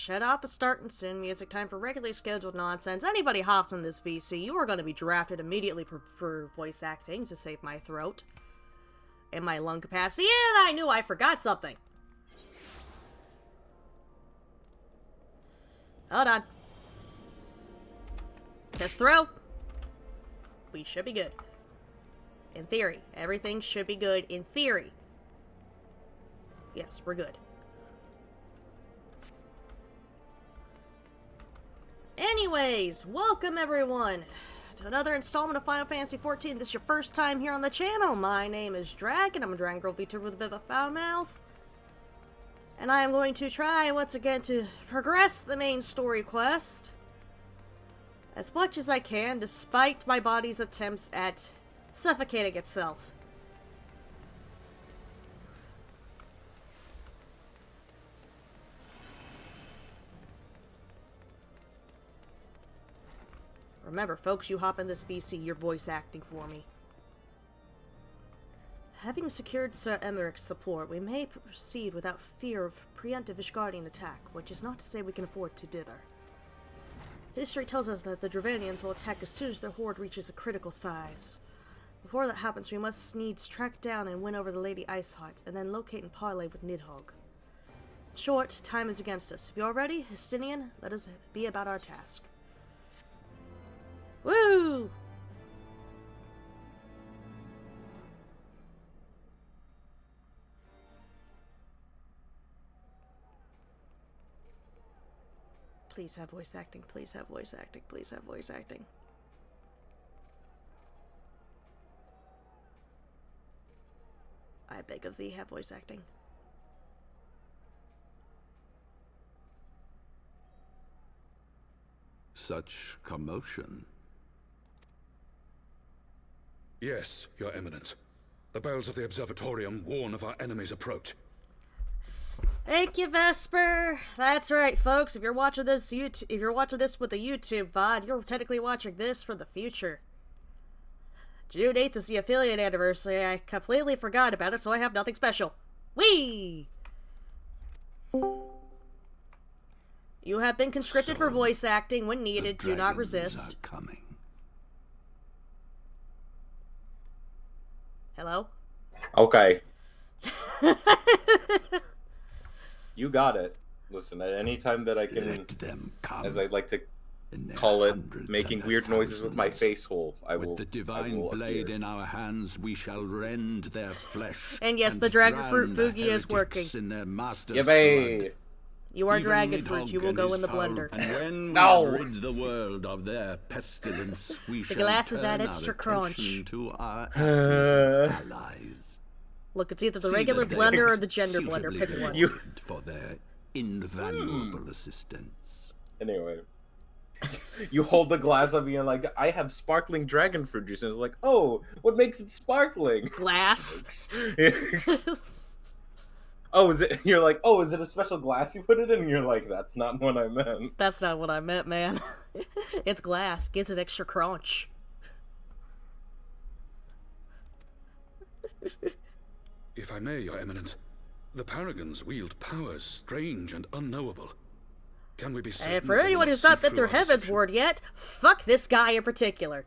Shut out the start and sin music. Time for regularly scheduled nonsense. Anybody hops on this VC, you are going to be drafted immediately for voice acting to save my throat and my lung capacity. And I knew I forgot something. Hold on. Test throw. We should be good. In theory. Everything should be good in theory. Yes, we're good. Anyways, welcome everyone to another installment of Final Fantasy XIV. This is your first time here on the channel. My name is Dragon. I'm a Dragon Girl VTuber with a bit of a foul mouth. And I am going to try once again to progress the main story quest as much as I can, despite my body's attempts at suffocating itself. Remember, folks, you hop in this VC, you're voice acting for me. Having secured Sir Emmerich's support, we may proceed without fear of preemptive Ishgardian attack, which is not to say we can afford to dither. History tells us that the Dravanians will attack as soon as their horde reaches a critical size. Before that happens, we must needs track down and win over the Lady Iceheart, and then locate and parley with Nidhogg. Short, time is against us. If you're ready, Hystinian, let us be about our task. Woo! Please have voice acting, please have voice acting, please have voice acting. I beg of thee, have voice acting. Such commotion. Yes, Your Eminence. The bells of the Observatorium warn of our enemy's approach. Thank you, Vesper. That's right, folks. If you're watching this with the YouTube VOD, you're technically watching this for the future. June 8th is the affiliate anniversary. I completely forgot about it, so I have nothing special. Whee! You have been conscripted for voice acting when needed. Do not resist. Are coming. Hello? Okay. You got it. Listen, at any time that I can, Let them come. as I like to call it, making weird noises with my face hole, I will. With the divine blade in our hands, we shall rend their flesh. And yes, the dragon fruit Fugi is working. In their master's Yippee! You are Even dragon Nidhogg fruit. You will and go his in the fowl, blender. And when No! we rid the world of their pestilence, we shall glass is at turn extra our crunch. attention to our allies. Look, it's either the See regular that they blender or the gender blender. suitably Pick one. rewarded for their invaluable assistance. Anyway. You hold the glass up and you're like, I have sparkling dragon fruit juice. And it's like, oh, what makes it sparkling? Glass. Oh, is it? You're like, oh, is it a special glass you put it in? And you're like, that's not what I meant. That's not what I meant, man. It's glass. Gives it extra crunch. If I may, Your Eminence, the Paragons wield powers strange and unknowable. Can we be certain? And for they will anyone not who's see not been through through our Heaven's deception? Ward yet, fuck this guy in particular.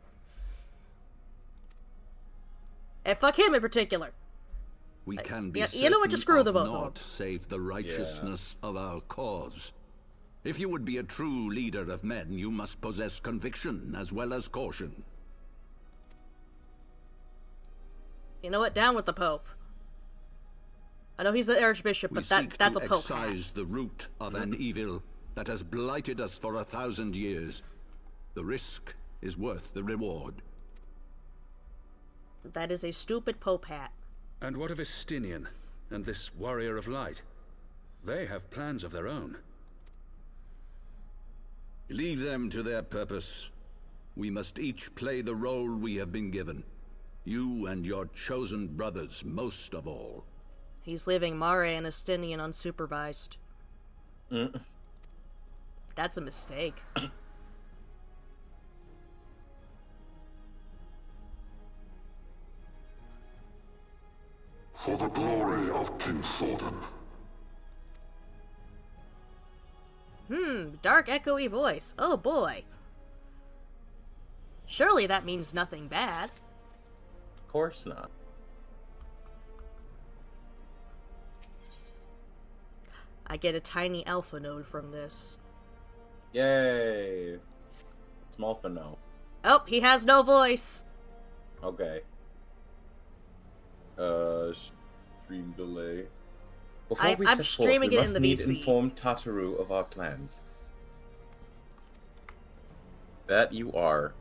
And fuck him in particular. We can be you know what, just screw certain the of both of naught them. save the righteousness of our cause. If you would be a true leader of men, you must possess conviction as well as caution. You know what? Down with the Pope. I know he's an archbishop, We but seek that's a to Pope hat. excise the root of an evil that has blighted us for 1,000 years. The risk is worth the reward. That is a stupid Pope hat. And what of Estinian and this warrior of light? They have plans of their own. Leave them to their purpose. We must each play the role we have been given. You and your chosen brothers, most of all. He's leaving Mare and Estinian unsupervised. That's a mistake. For the glory of King Thordan. Dark echoey voice. Oh boy. Surely that means nothing bad. Of course not. I get a tiny alpha node from this. Yay. Small for no. Oh, he has no voice. Okay. Stream delay. Before we I'm set streaming forth, we it in must the need VC. inform Tataru of our plans. That you are.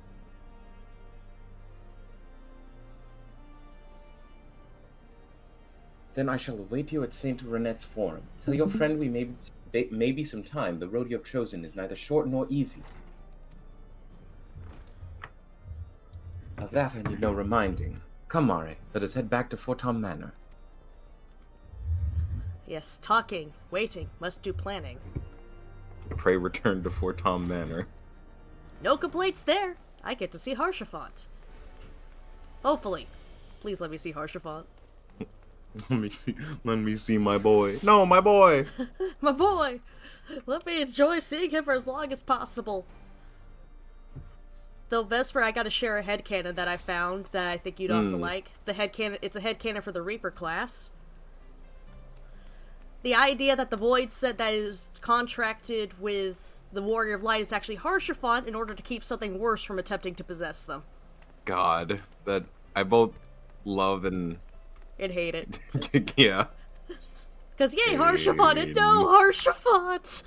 Then I shall await you at Saint Renette's Forum. Tell your friend we may be some time. The road you have chosen is neither short nor easy. Of that I need no reminding. Come, Mare, let us head back to Fortom Manor. Yes, talking, waiting, must do planning. Pray return to Fortom Manor. No complaints there. I get to see Harshafont. Hopefully. Please let me see Harshafont. Let me see my boy. No, my boy! My boy! Let me enjoy seeing him for as long as possible. Though, Vesper, I gotta share a headcanon that I found that I think you'd also like. It's a headcanon for the Reaper class. The idea that the Void set that is contracted with the Warrior of Light is actually Harshafont in order to keep something worse from attempting to possess them. God, that I both love and Hate it. yeah. Because yay, Harshafont, and no, Harshafont!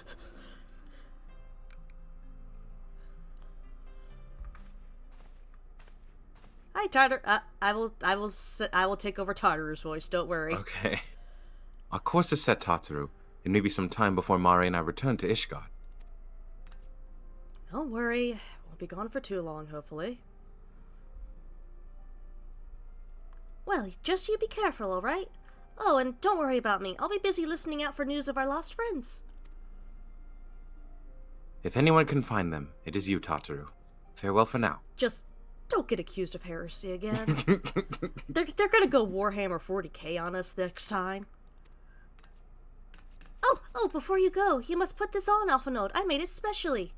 Hi, Tartar. I will take over Tartar's voice. Don't worry. Okay. Our course is set, Tataru. It may be some time before Mare and I return to Ishgard. Don't worry. Won't be gone for too long, hopefully. Well, just you be careful, alright? Oh, and don't worry about me. I'll be busy listening out for news of our lost friends. If anyone can find them, it is you, Tataru. Farewell for now. Just don't get accused of heresy again. They're gonna go Warhammer 40k on us next time. Oh, before you go, you must put this on, Alpha Node. I made it specially.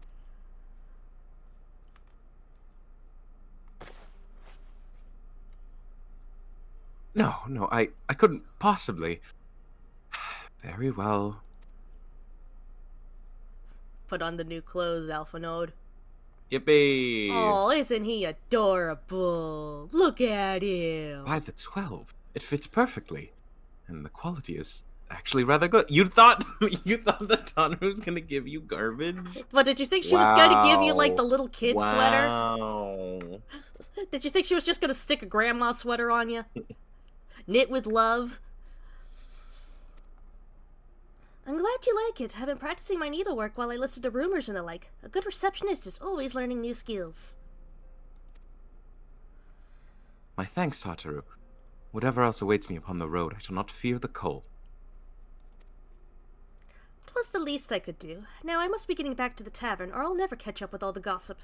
No, I couldn't possibly. Very well. Put on the new clothes, Alpha Node. Yippee! Oh, isn't he adorable? Look at him. By the 12, it fits perfectly. And the quality is actually rather good. You thought that Tana was gonna give you garbage? But did you think she was gonna give you, like, the little kid sweater? Wow. Did you think she was just gonna stick a grandma sweater on you? Knit with love? I'm glad you like it. I've been practicing my needlework while I listen to rumors and the like. A good receptionist is always learning new skills. My thanks, Tataru. Whatever else awaits me upon the road, I shall not fear the cold. 'Twas the least I could do. Now I must be getting back to the tavern, or I'll never catch up with all the gossip.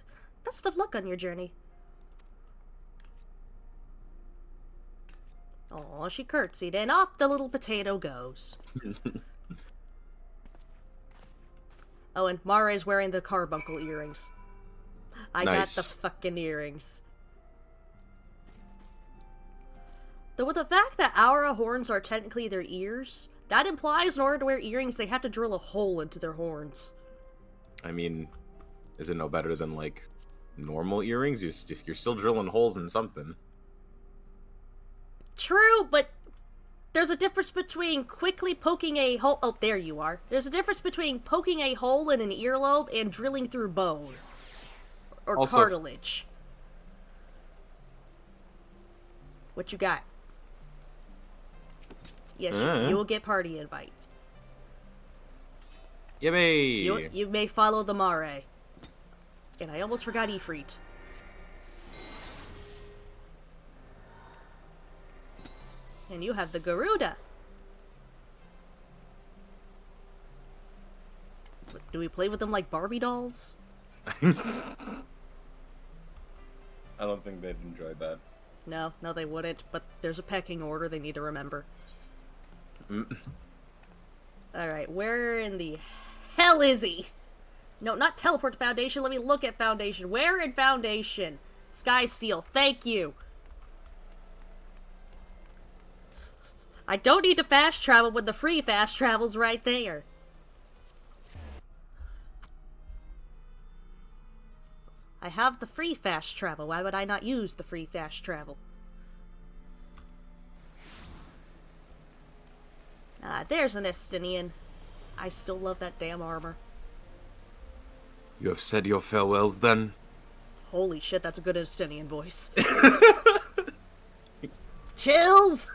Best of luck on your journey. Aw, she curtsied, and off the little potato goes. Oh, and Mare's wearing the carbuncle earrings. I got the fucking earrings. Though with the fact that Aura horns are technically their ears, that implies in order to wear earrings they have to drill a hole into their horns. I mean, is it no better than, like, normal earrings? You're still drilling holes in something. True, but there's a difference between quickly poking a hole... Oh, there you are. There's a difference between poking a hole in an earlobe and drilling through bone. Or Also, cartilage. What you got? Yes, you will get party invite. Yippee! You may follow the Mare. And I almost forgot Ifrit. And you have the Garuda. Do we play with them like Barbie dolls? I don't think they'd enjoy that. No, they wouldn't, but there's a pecking order they need to remember. Alright, where in the hell is he? No, not teleport to Foundation, let me look at Foundation. Where in Foundation? Sky Steel, thank you! I don't need to fast travel when the free fast travel's right there. I have the free fast travel, why would I not use the free fast travel? Ah, there's an Estinian. I still love that damn armor. You have said your farewells, then? Holy shit, that's a good Estinian voice. Chills!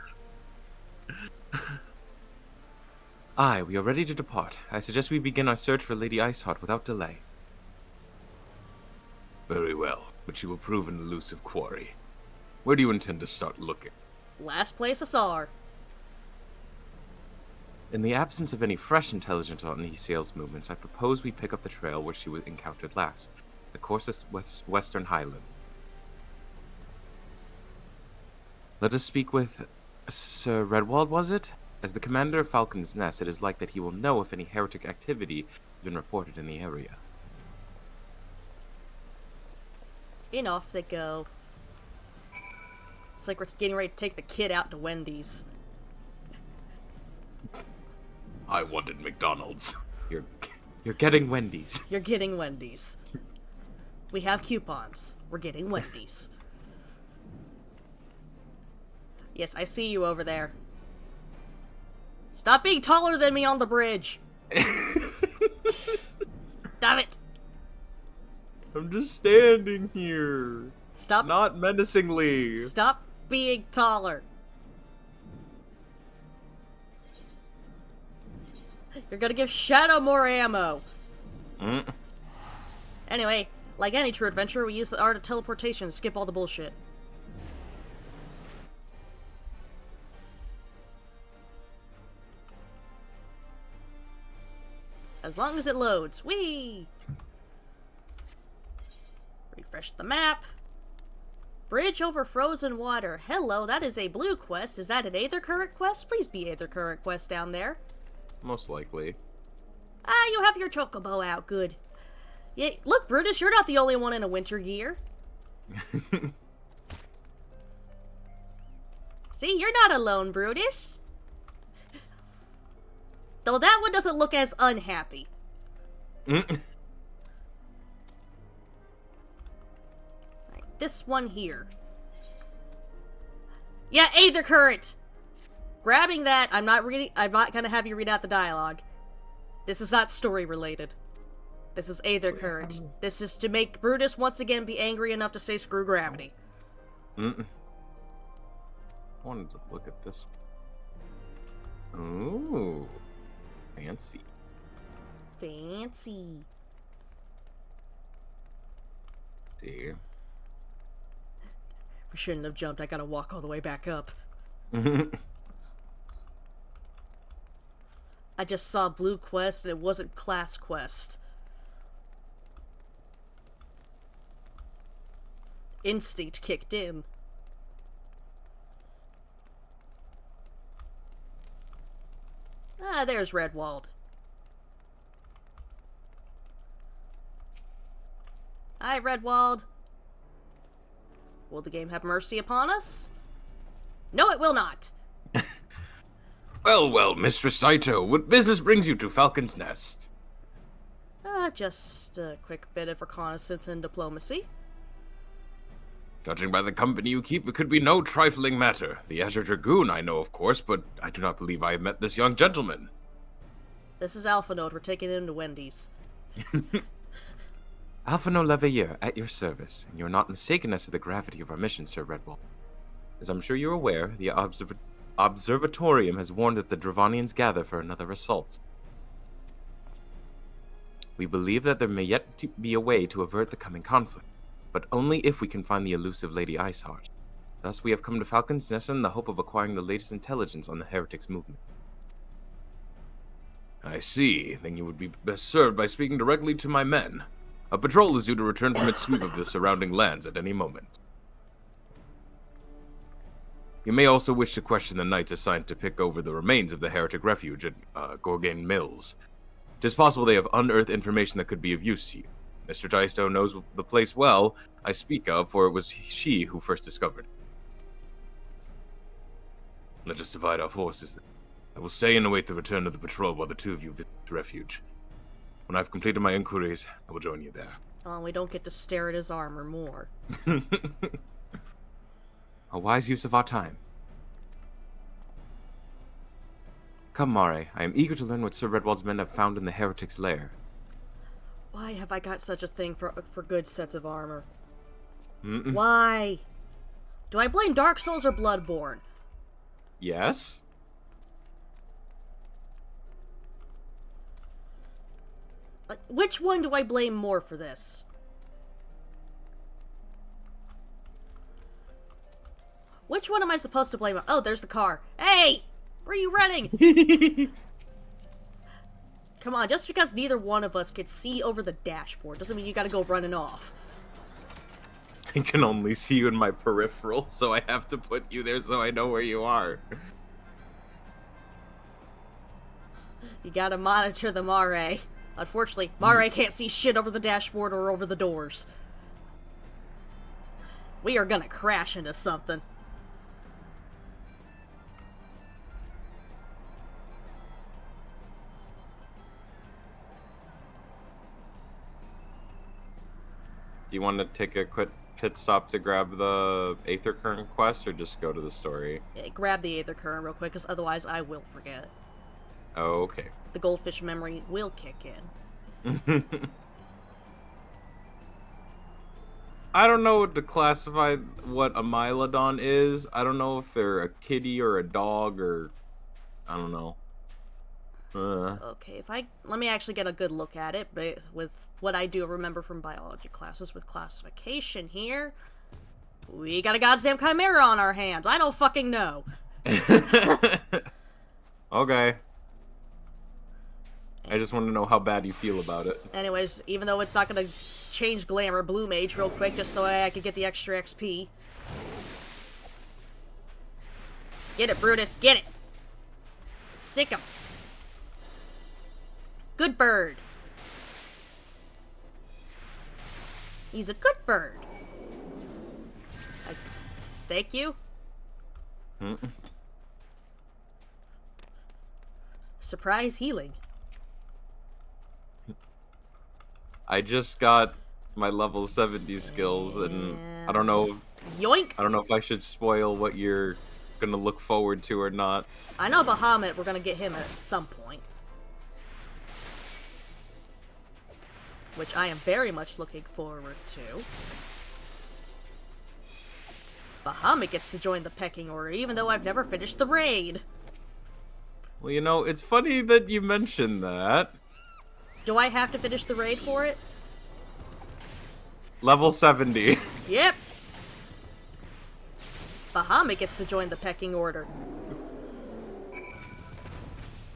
Aye, we are ready to depart. I suggest we begin our search for Lady Iceheart without delay. Very well, but you will prove an elusive quarry. Where do you intend to start looking? Last place I saw her. In the absence of any fresh intelligence on Isiel's movements, I propose we pick up the trail where she was encountered last. The course is Western Highland. Let us speak with Sir Redwald, was it? As the commander of Falcon's Nest, it is like that he will know if any heretic activity has been reported in the area. And off they go. It's like we're getting ready to take the kid out to Wendy's. I wanted McDonald's. You're getting Wendy's. You're getting Wendy's. We have coupons. We're getting Wendy's. Yes, I see you over there. Stop being taller than me on the bridge! Stop it! I'm just standing here. Stop. Not menacingly. Stop being taller. You're gonna give Shadow more ammo. Anyway, like any true adventurer, we use the art of teleportation to skip all the bullshit. As long as it loads. Whee! Refresh the map. Bridge over frozen water. Hello, that is a blue quest. Is that an Aether Current quest? Please be Aether Current quest down there. Most likely. Ah, you have your chocobo out. Good. Yeah, look, Brutus, you're not the only one in a winter gear. See, you're not alone, Brutus. Though that one doesn't look as unhappy. Right, this one here. Yeah, Aether Current! Grabbing that, I'm not gonna have you read out the dialogue. This is not story related. This is Aether Current. This is to make Brutus once again be angry enough to say screw gravity. I wanted to look at this. Ooh. Fancy. Fancy. See. We shouldn't have jumped. I gotta walk all the way back up. I just saw Blue Quest and it wasn't Class Quest. Instinct kicked in. Ah, there's Redwald. Hi, Redwald. Will the game have mercy upon us? No, it will not. Well, well, Mistress Saito, what business brings you to Falcon's Nest? Just a quick bit of reconnaissance and diplomacy. Judging by the company you keep, it could be no trifling matter. The Azure Dragoon I know, of course, but I do not believe I have met this young gentleman. This is Alpha Node. We're taking him to Wendy's. Alpha No Leveilleur, at your service, and you're not mistaken as to the gravity of our mission, Sir Redwall. As I'm sure you're aware, the Observatorium has warned that the Dravanians gather for another assault. We believe that there may yet be a way to avert the coming conflict, but only if we can find the elusive Lady Iceheart. Thus, we have come to Falcon's Nest in the hope of acquiring the latest intelligence on the Heretics movement. I see. Then you would be best served by speaking directly to my men. A patrol is due to return from its sweep of the surrounding lands at any moment. You may also wish to question the knights assigned to pick over the remains of the heretic refuge at Gorgain Mills. It is possible they have unearthed information that could be of use to you. Mr. Jaisto knows the place well I speak of, for it was she who first discovered it. Let us divide our forces then. I will stay and await the return of the patrol while the two of you visit the refuge. When I've completed my inquiries, I will join you there. Oh, we don't get to stare at his armor more. A wise use of our time. Come, Mare. I am eager to learn what Sir Redwald's men have found in the heretic's lair. Why have I got such a thing for good sets of armor? Why? Do I blame Dark Souls or Bloodborne? Yes? Which one do I blame more for this? Which one am I supposed to blame? Oh, there's the car. Hey! Where are you running? Come on, just because neither one of us can see over the dashboard doesn't mean you gotta go running off. I can only see you in my peripheral, so I have to put you there so I know where you are. You gotta monitor the Mare. Unfortunately, Mare can't see shit over the dashboard or over the doors. We are gonna crash into something. Do you want to take a quick pit stop to grab the Aether Current quest, or just go to the story? Yeah, grab the Aether Current real quick, because otherwise I will forget. Oh, okay. The goldfish memory will kick in. I don't know what to classify what a Mylodon is. I don't know if they're a kitty or a dog or... I don't know. Okay, let me actually get a good look at it, but with what I do remember from biology classes with classification here, we got a goddamn chimera on our hands. I don't fucking know. Okay. I just want to know how bad you feel about it. Anyways, even though it's not gonna change Glamour, Blue Mage real quick, just so I could get the extra XP. Get it, Brutus, get it! Sick 'em. Good bird. He's a good bird. Thank you. Surprise healing. I just got my level 70 skills, and I don't know. Yoink! I don't know if I should spoil what you're gonna look forward to or not. I know Bahamut, we're gonna get him at some point. Which I am very much looking forward to. Bahamut gets to join the pecking order, even though I've never finished the raid. Well, you know, it's funny that you mentioned that. Do I have to finish the raid for it? Level 70. Yep. Bahamut gets to join the pecking order.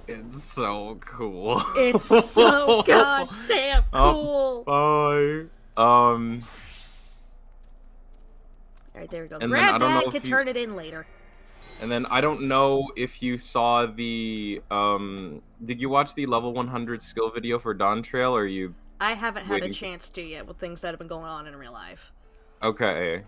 It's so cool. It's so goddamn cool. Bye. Alright, there we go. And Grab then, that, can turn it in later. And then I don't know if you saw the did you watch the level 100 skill video for Dawn Trail, or are you I haven't had a waiting chance to yet with things that have been going on in real life. Okay.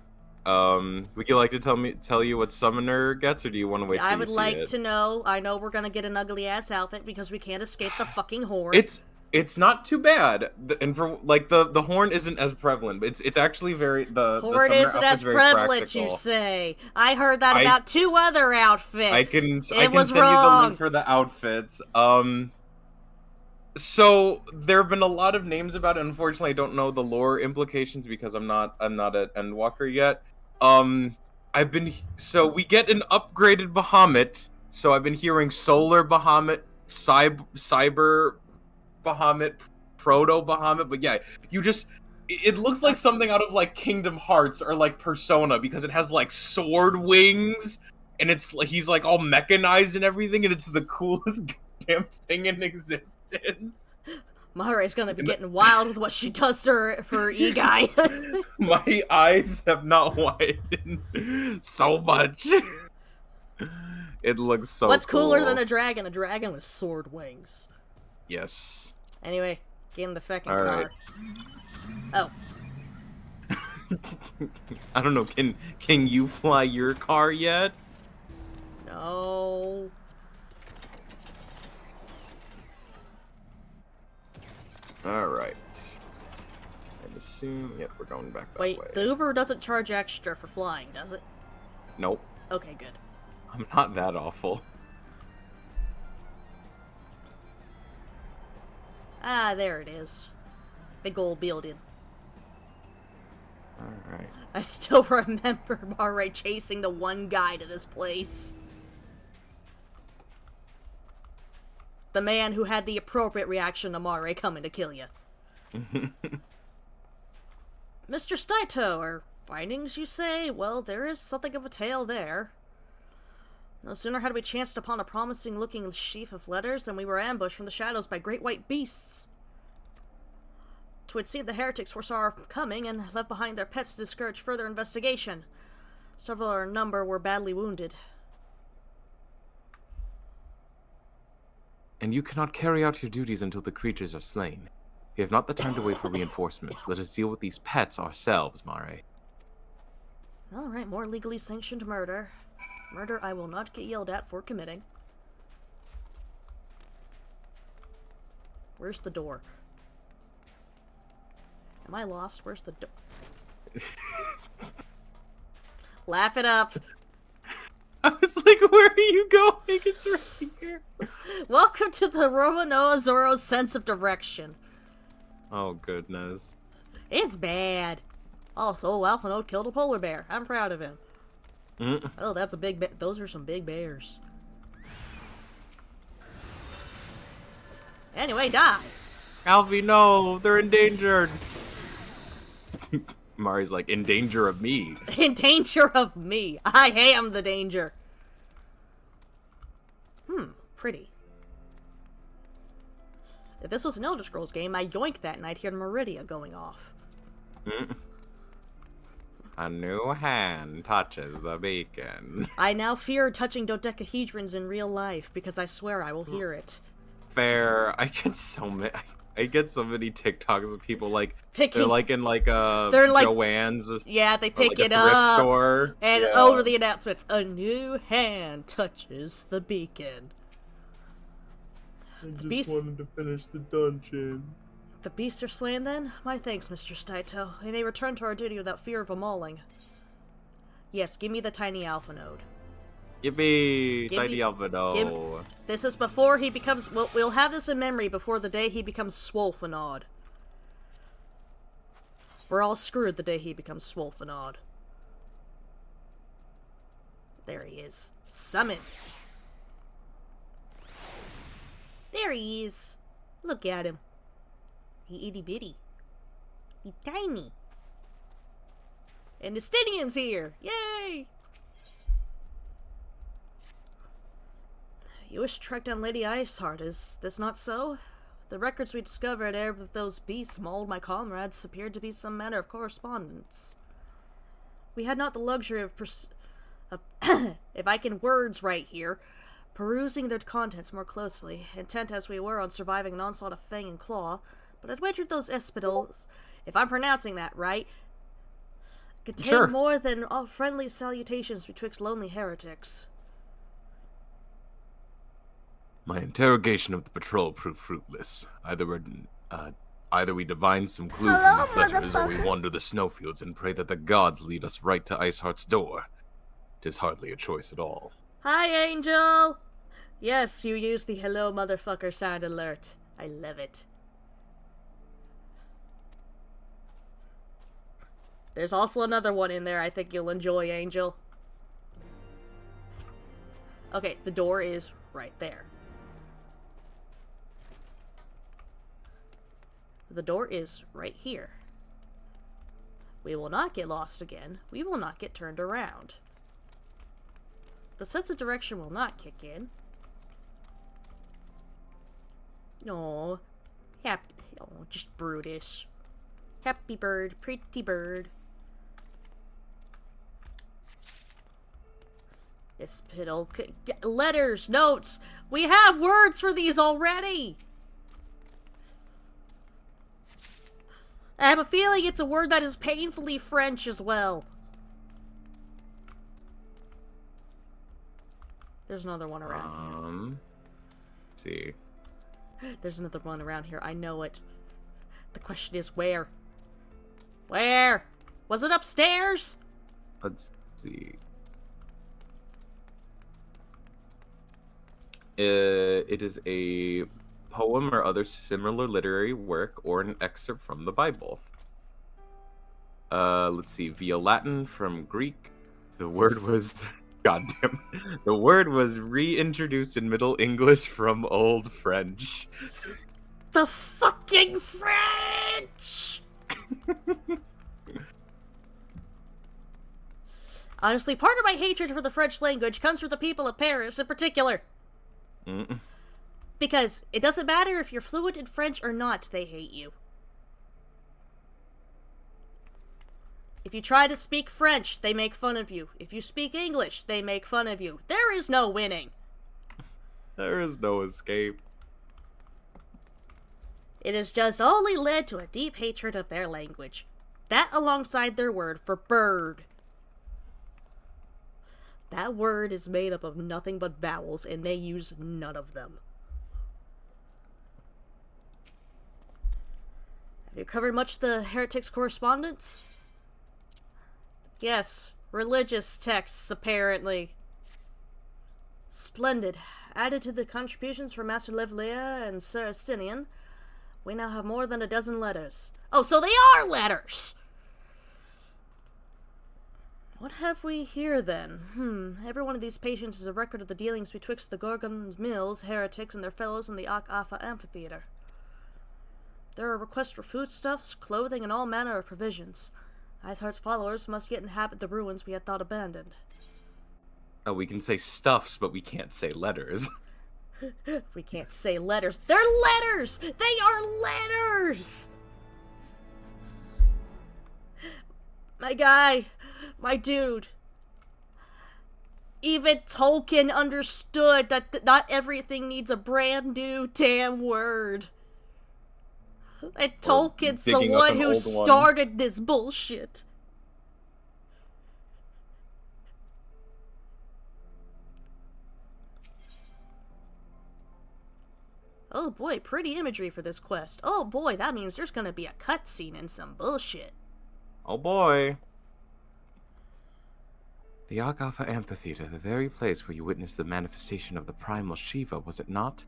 Would you like to tell you what summoner gets, or do you want to wait till I you would see like it? to know. I know we're gonna get an ugly ass outfit because we can't escape the fucking horde. It's not too bad, and for like the horn isn't as prevalent, but it's actually very the horde summoner isn't outfit's as very prevalent, practical. you say? I heard that about 2 other outfits. I can It was send wrong. you the link for the outfits. So there have been a lot of names about it. Unfortunately, I don't know the lore implications because I'm not an Endwalker yet. So we get an upgraded Bahamut. So I've been hearing Solar Bahamut, Cyber Bahamut, Proto Bahamut. But yeah, it looks like something out of like Kingdom Hearts or like Persona because it has like sword wings and it's like he's like all mechanized and everything, and it's the coolest damn thing in existence. Mahara's gonna be getting wild with what she does to her for E-Guy. My eyes have not widened so much. It looks so What's cooler cool. than a dragon? A dragon with sword wings. Yes. Anyway, get in the fucking All car. right. Oh. I don't know, can you fly your car yet? No. Alright. I'd assume, yep, we're going back that Wait, way. the Uber doesn't charge extra for flying, does it? Nope. Okay, good. I'm not that awful. Ah, there it is. Big old building. Alright. I still remember Mare chasing the one guy to this place. The man who had the appropriate reaction to Mare coming to kill you. Mr. Staito, our findings, you say? Well, there is something of a tale there. No sooner had we chanced upon a promising-looking sheaf of letters than we were ambushed from the shadows by great white beasts. 'Twould seem the heretics foresaw our coming and left behind their pets to discourage further investigation. Several of our number were badly wounded. And you cannot carry out your duties until the creatures are slain. We have not the time to wait for reinforcements. Let us deal with these pets ourselves, Mare. Alright, more legally sanctioned murder. Murder I will not get yelled at for committing. Where's the door? Am I lost? Where's the door? Laugh it up! I was like, where are you going? It's right here. Welcome to the Romanoa Zoro's sense of direction. Oh, goodness. It's bad. Also, Alphonode killed a polar bear. I'm proud of him. Oh, that's a big bear. Those are some big bears. Anyway, die. Alfie, no, they're endangered. Mari's like, in danger of me. In danger of me. I am the danger. Pretty. If this was an Elder Scrolls game, I'd yoink that and I'd hear Meridia going off. A new hand touches the beacon. I now fear touching dodecahedrons in real life because I swear I will hear it. Fair. I get so many TikToks of people like Picking, they're like in like they're like, Joann's. Yeah, they pick like it a thrift up store. and Yeah. over the announcements, a new hand touches the beacon. I just beast- wanted to finish the dungeon. The beasts are slain then? My thanks, Mr. Staito. We may return to our duty without fear of a mauling. Yes, give me the tiny alpha node. Yippee! Give Tiny me- Alvado. This is before he becomes... We'll have this in memory before the day he becomes Swolfenod. We're all screwed the day he becomes Swolfenod. There he is. Summon. There he is. Look at him. He itty bitty. He tiny. And Justinian's here. Yay! You wish to track down Lady Iceheart, is this not so? The records we discovered ere of those beasts mauled my comrades appeared to be some manner of correspondence. We had not the luxury If I can words right here, perusing their contents more closely, intent as we were on surviving an onslaught of fang and claw, but I'd wagered those espitals, if I'm pronouncing that right, contain Sure. more than all friendly salutations betwixt lonely heretics. My interrogation of the patrol proved fruitless. Either we divine some clue from these letters, or we wander the snowfields and pray that the gods lead us right to Iceheart's door. 'Tis hardly a choice at all. Hi, Angel! Yes, you used the hello motherfucker sound alert. I love it. There's also another one in there I think you'll enjoy, Angel. Okay, the door is right there. The door is right here. We will not get lost again. We will not get turned around. The sense of direction will not kick in. No. Just brutish. Happy bird, pretty bird. Spittle. Letters, notes. We have words for these already. I have a feeling it's a word that is painfully French as well. There's another one around. Let's see. There's another one around here. I know it. The question is where? Where? Was it upstairs? Let's see. It is a poem or other similar literary work or an excerpt from the Bible. Let's see. Via Latin from Greek. The word was... Goddamn. The word was reintroduced in Middle English from Old French. The fucking French! Honestly, part of my hatred for the French language comes from the people of Paris in particular. Because it doesn't matter if you're fluent in French or not, they hate you. If you try to speak French, they make fun of you. If you speak English, they make fun of you. There is no winning. There is no escape. It has just only led to a deep hatred of their language. That alongside their word for bird. That word is made up of nothing but vowels, and they use none of them. Have you covered much the heretics' correspondence? Yes, religious texts, apparently. Splendid. Added to the contributions from Master Levlia and Sir Estinian, we now have more than a dozen letters. Oh, so they are letters! What have we here, then? Every one of these patients is a record of the dealings betwixt the Gorgon Mills, heretics, and their fellows in the Alpha Amphitheater. There are requests for foodstuffs, clothing, and all manner of provisions. Iceheart's followers must yet inhabit the ruins we had thought abandoned. Oh, we can say stuffs, but we can't say letters. We can't say letters. They're letters! They are letters! My guy, my dude. Even Tolkien understood that not everything needs a brand new damn word. And Tolkien's the one who started this bullshit. Oh boy, pretty imagery for this quest. Oh boy, that means there's gonna be a cutscene and some bullshit. Oh boy. The Alpha Amphitheater, the very place where you witnessed the manifestation of the primal Shiva, was it not?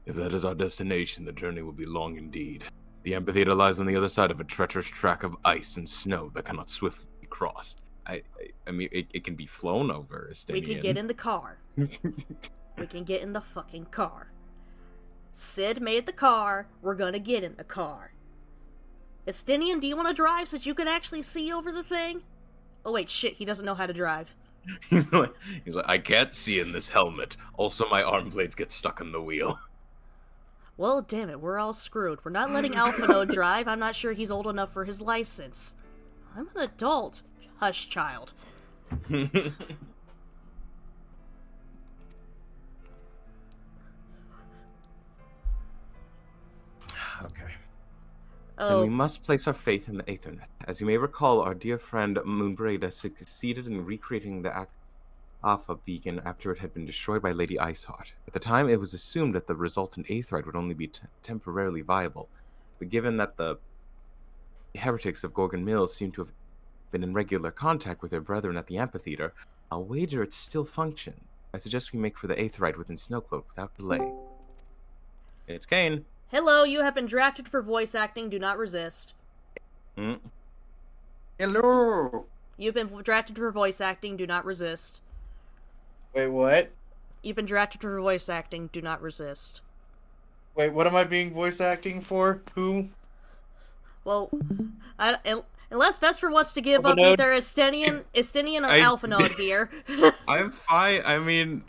If that is our destination, the journey will be long indeed. The amphitheater lies on the other side of a treacherous track of ice and snow that cannot swiftly be crossed. I mean, it can be flown over, Estinian. We can get in the car. We can get in the fucking car. Sid made the car. We're gonna get in the car. Estinian, do you want to drive so that you can actually see over the thing? Oh wait, shit, he doesn't know how to drive. He's like, I can't see in this helmet. Also, my arm blades get stuck in the wheel. Well, damn it, we're all screwed. We're not letting Alphino drive. I'm not sure he's old enough for his license. I'm an adult. Hush, child. Okay. Oh, And we must place our faith in the Aethernet. As you may recall, our dear friend Moonbreda succeeded in recreating the Alpha beacon after it had been destroyed by Lady Iceheart. At the time, it was assumed that the resultant Aetherite would only be temporarily viable, but given that the heretics of Gorgon Mills seem to have been in regular contact with their brethren at the amphitheater, I'll wager it still functions. I suggest we make for the Aetherite within Snowcloak without delay. It's Kane. hello, you have been drafted for voice acting. Do not resist. Hello. You've been drafted for voice acting. Do not resist. Wait, what? You've been drafted for voice acting. Do not resist. Wait, what am I being voice acting for? Who? Well, unless Vesper wants to give up Alpha node? either Estinian or I- Alpha Node here. I'm fine. I mean,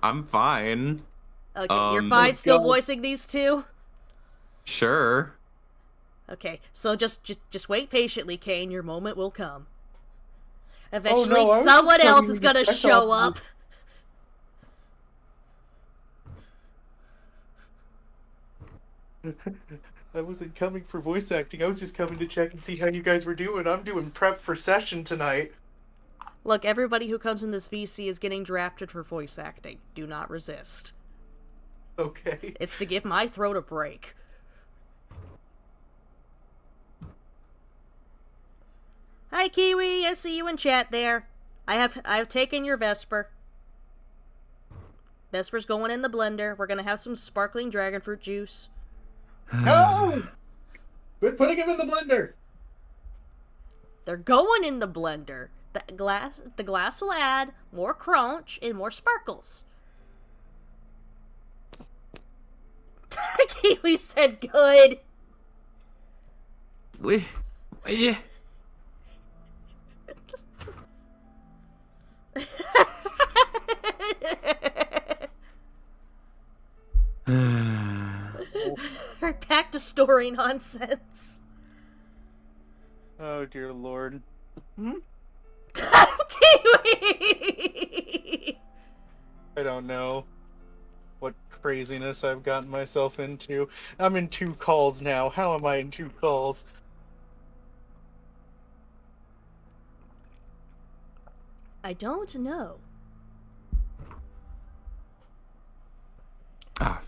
I'm fine. Okay, you're fine still God. voicing these two? Sure. Okay, so just wait patiently, Kane. Your moment will come. Oh, Eventually, no, I was someone just else coming is to gonna check show on up. I wasn't coming for voice acting. I was just coming to check and see how you guys were doing. I'm doing prep for session tonight. Look, everybody who comes in this VC is getting drafted for voice acting. Do not resist. Okay. It's to give my throat a break. Hi, Kiwi. I see you in chat there. I've taken your Vesper. Vesper's going in the blender. We're gonna have some sparkling dragon fruit juice. No! Quit putting him in the blender! They're going in the blender. The glass will add more crunch and more sparkles. Kiwi said good. Yeah. We're back to story nonsense. Oh, dear lord. Kiwi! I don't know what craziness I've gotten myself into. I'm in 2 calls now. How am I in 2 calls? I don't know.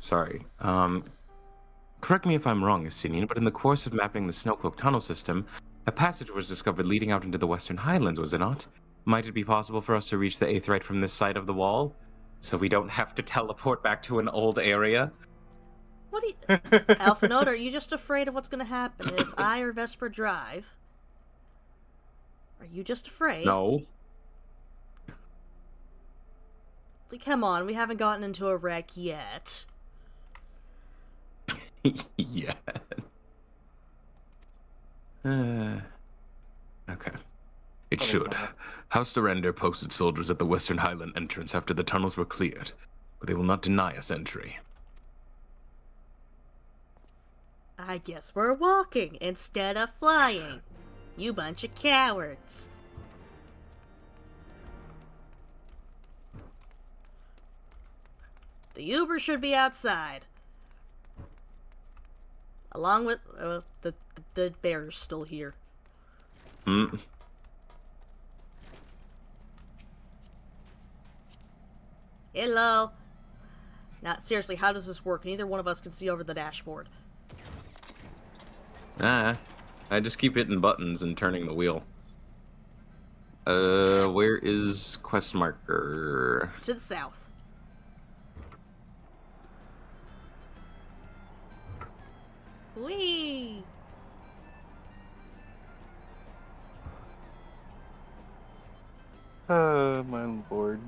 Sorry. Correct me if I'm wrong, Estinian, but in the course of mapping the Snowcloak tunnel system, a passage was discovered leading out into the Western Highlands, was it not? Might it be possible for us to reach the Aetherite from this side of the wall? So we don't have to teleport back to an old area? What do you... Alpha Node, are you just afraid of what's gonna happen if I or Vesper drive? Are you just afraid? No. Come on, we haven't gotten into a wreck yet. Yeah. Okay. It should. House Durender posted soldiers at the Western Highland entrance after the tunnels were cleared, but they will not deny us entry. I guess we're walking instead of flying. You bunch of cowards. The Uber should be outside. Along with... the bear's still here. Hello. Now, seriously, how does this work? Neither one of us can see over the dashboard. I just keep hitting buttons and turning the wheel. Where is quest marker? To the south. Whee! My lord.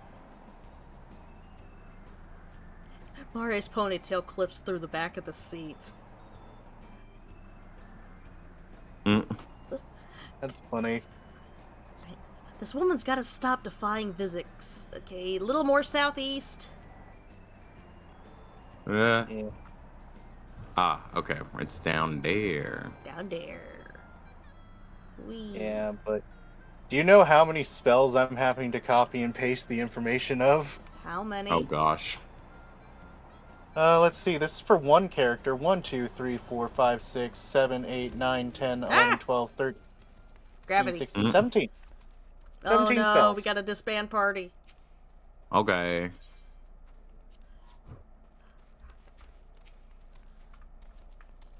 Mario's ponytail clips through the back of the seat. That's funny. This woman's gotta stop defying physics. Okay, a little more southeast. Yeah. Okay, it's down there. Down there. We. Yeah, but do you know how many spells I'm having to copy and paste the information of? How many? Oh gosh. Let's see. This is for one character. 1, 2, 3, 4, 5, 6, 7, 8, 9, 10, 11, 12, 13, Gravity. 16, 17. Oh 17 no, spells. we got a disband party. Okay.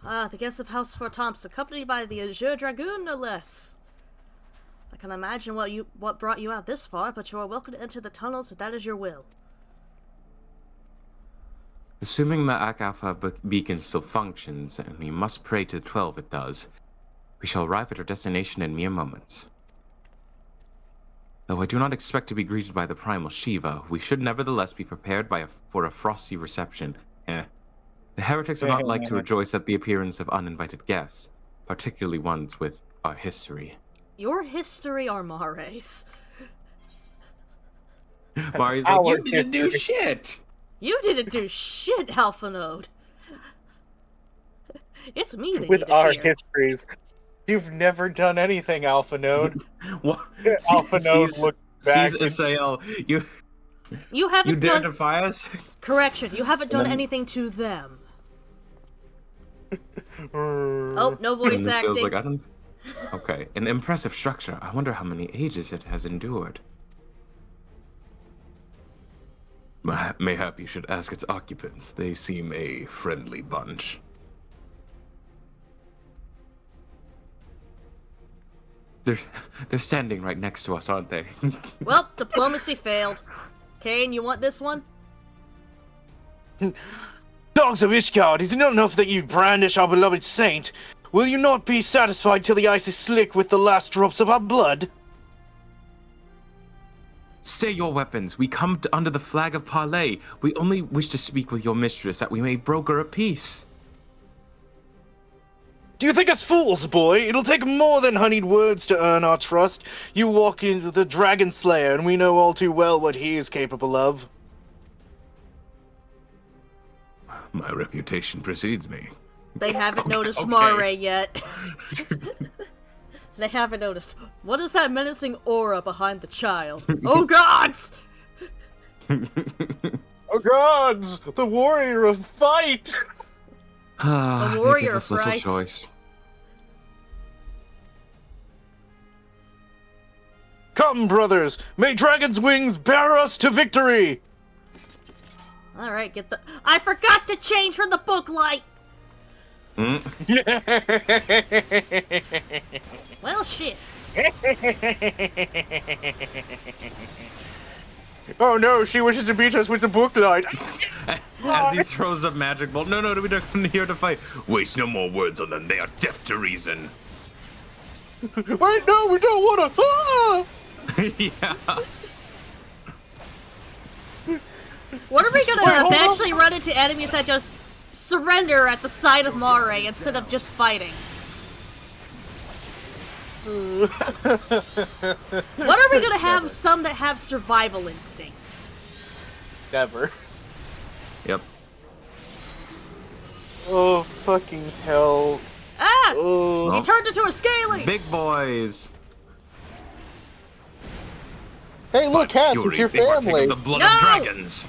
The guests of House Fortomps, accompanied by the Azure Dragoon, no less. I can imagine what brought you out this far, but you are welcome to enter the tunnels if that is your will. Assuming the AC Alpha beacon still functions, and we must pray to the 12 it does, we shall arrive at our destination in mere moments. Though I do not expect to be greeted by the primal Shiva, we should nevertheless be prepared for a frosty reception. The heretics are not like to rejoice at the appearance of uninvited guests, particularly ones with our history. Your history are Mare's. Mari's like, Our you didn't do history. shit! You didn't do shit, Alpha Node. It's me that With needed our here. histories. You've never done anything, Alpha Node. What? Alpha Node looked back. Sees Asael, You you haven't dare done... defy us? Correction, you haven't done then- anything to them. Oh, Oh, no voice And Asael's acting. like, I don't... Okay, an impressive structure. I wonder how many ages it has endured. Mayhap you should ask its occupants. They seem a friendly bunch. They're standing right next to us, aren't they? Well, diplomacy failed. Kane, you want this one? Dogs of Ishgard, is it not enough that you brandish our beloved saint? Will you not be satisfied till the ice is slick with the last drops of our blood? Stay your weapons. We come under the flag of parley. We only wish to speak with your mistress that we may broker a peace. Do you think us fools, boy? It'll take more than honeyed words to earn our trust. You walk into the Dragon Slayer, and we know all too well what he is capable of. My reputation precedes me. They haven't noticed okay. Mare yet. They haven't noticed. What is that menacing aura behind the child? Oh gods! oh gods! The warrior of fight! Ah, they warrior give us little fright. choice. Come, brothers! May Dragon's wings bear us to victory! Alright, get the- I forgot to change from the book light! Well, shit. Oh no, she wishes to beat us with the book light. As he throws a magic bolt. No, we're not here to fight. Waste no more words on them. They are deaf to reason. Wait, no, we don't wanna. Ah! Yeah. What are we gonna Wait, hold on. eventually run into enemies that just surrender at the sight of Mare instead of just fighting? What are we gonna have some that have survival instincts? Never. Yep. Oh, fucking hell. Ah! Oh. He turned into a scaly! Big boys. Hey, look, Hats, it's Fury, your they partake family. of the blood No! of dragons.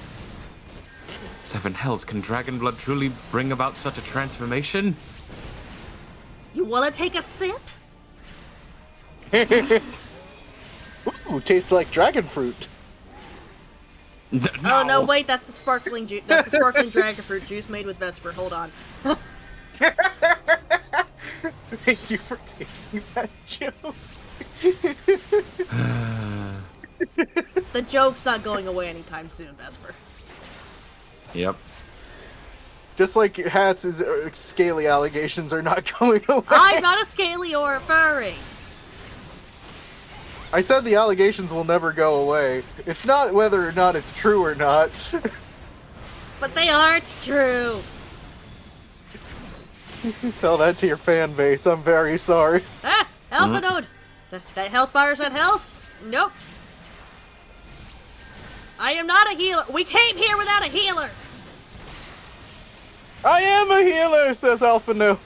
Seven hells, can dragon blood truly bring about such a transformation? You wanna take a sip? Ooh, tastes like dragon fruit. Oh no, wait, that's the sparkling juice. That's the sparkling dragon fruit juice made with Vesper. Hold on. Thank you for taking that joke. The joke's not going away anytime soon, Vesper. Yep. Just like Hats' scaly allegations are not going away. I'm not a scaly or a furry. I said the allegations will never go away. It's not whether or not it's true or not. But they aren't true. Tell that to your fan base. I'm very sorry. Ah, Alpha Node. That health bar's at health? Nope. I am not a healer. We came here without a healer. I am a healer, says Alpha Node.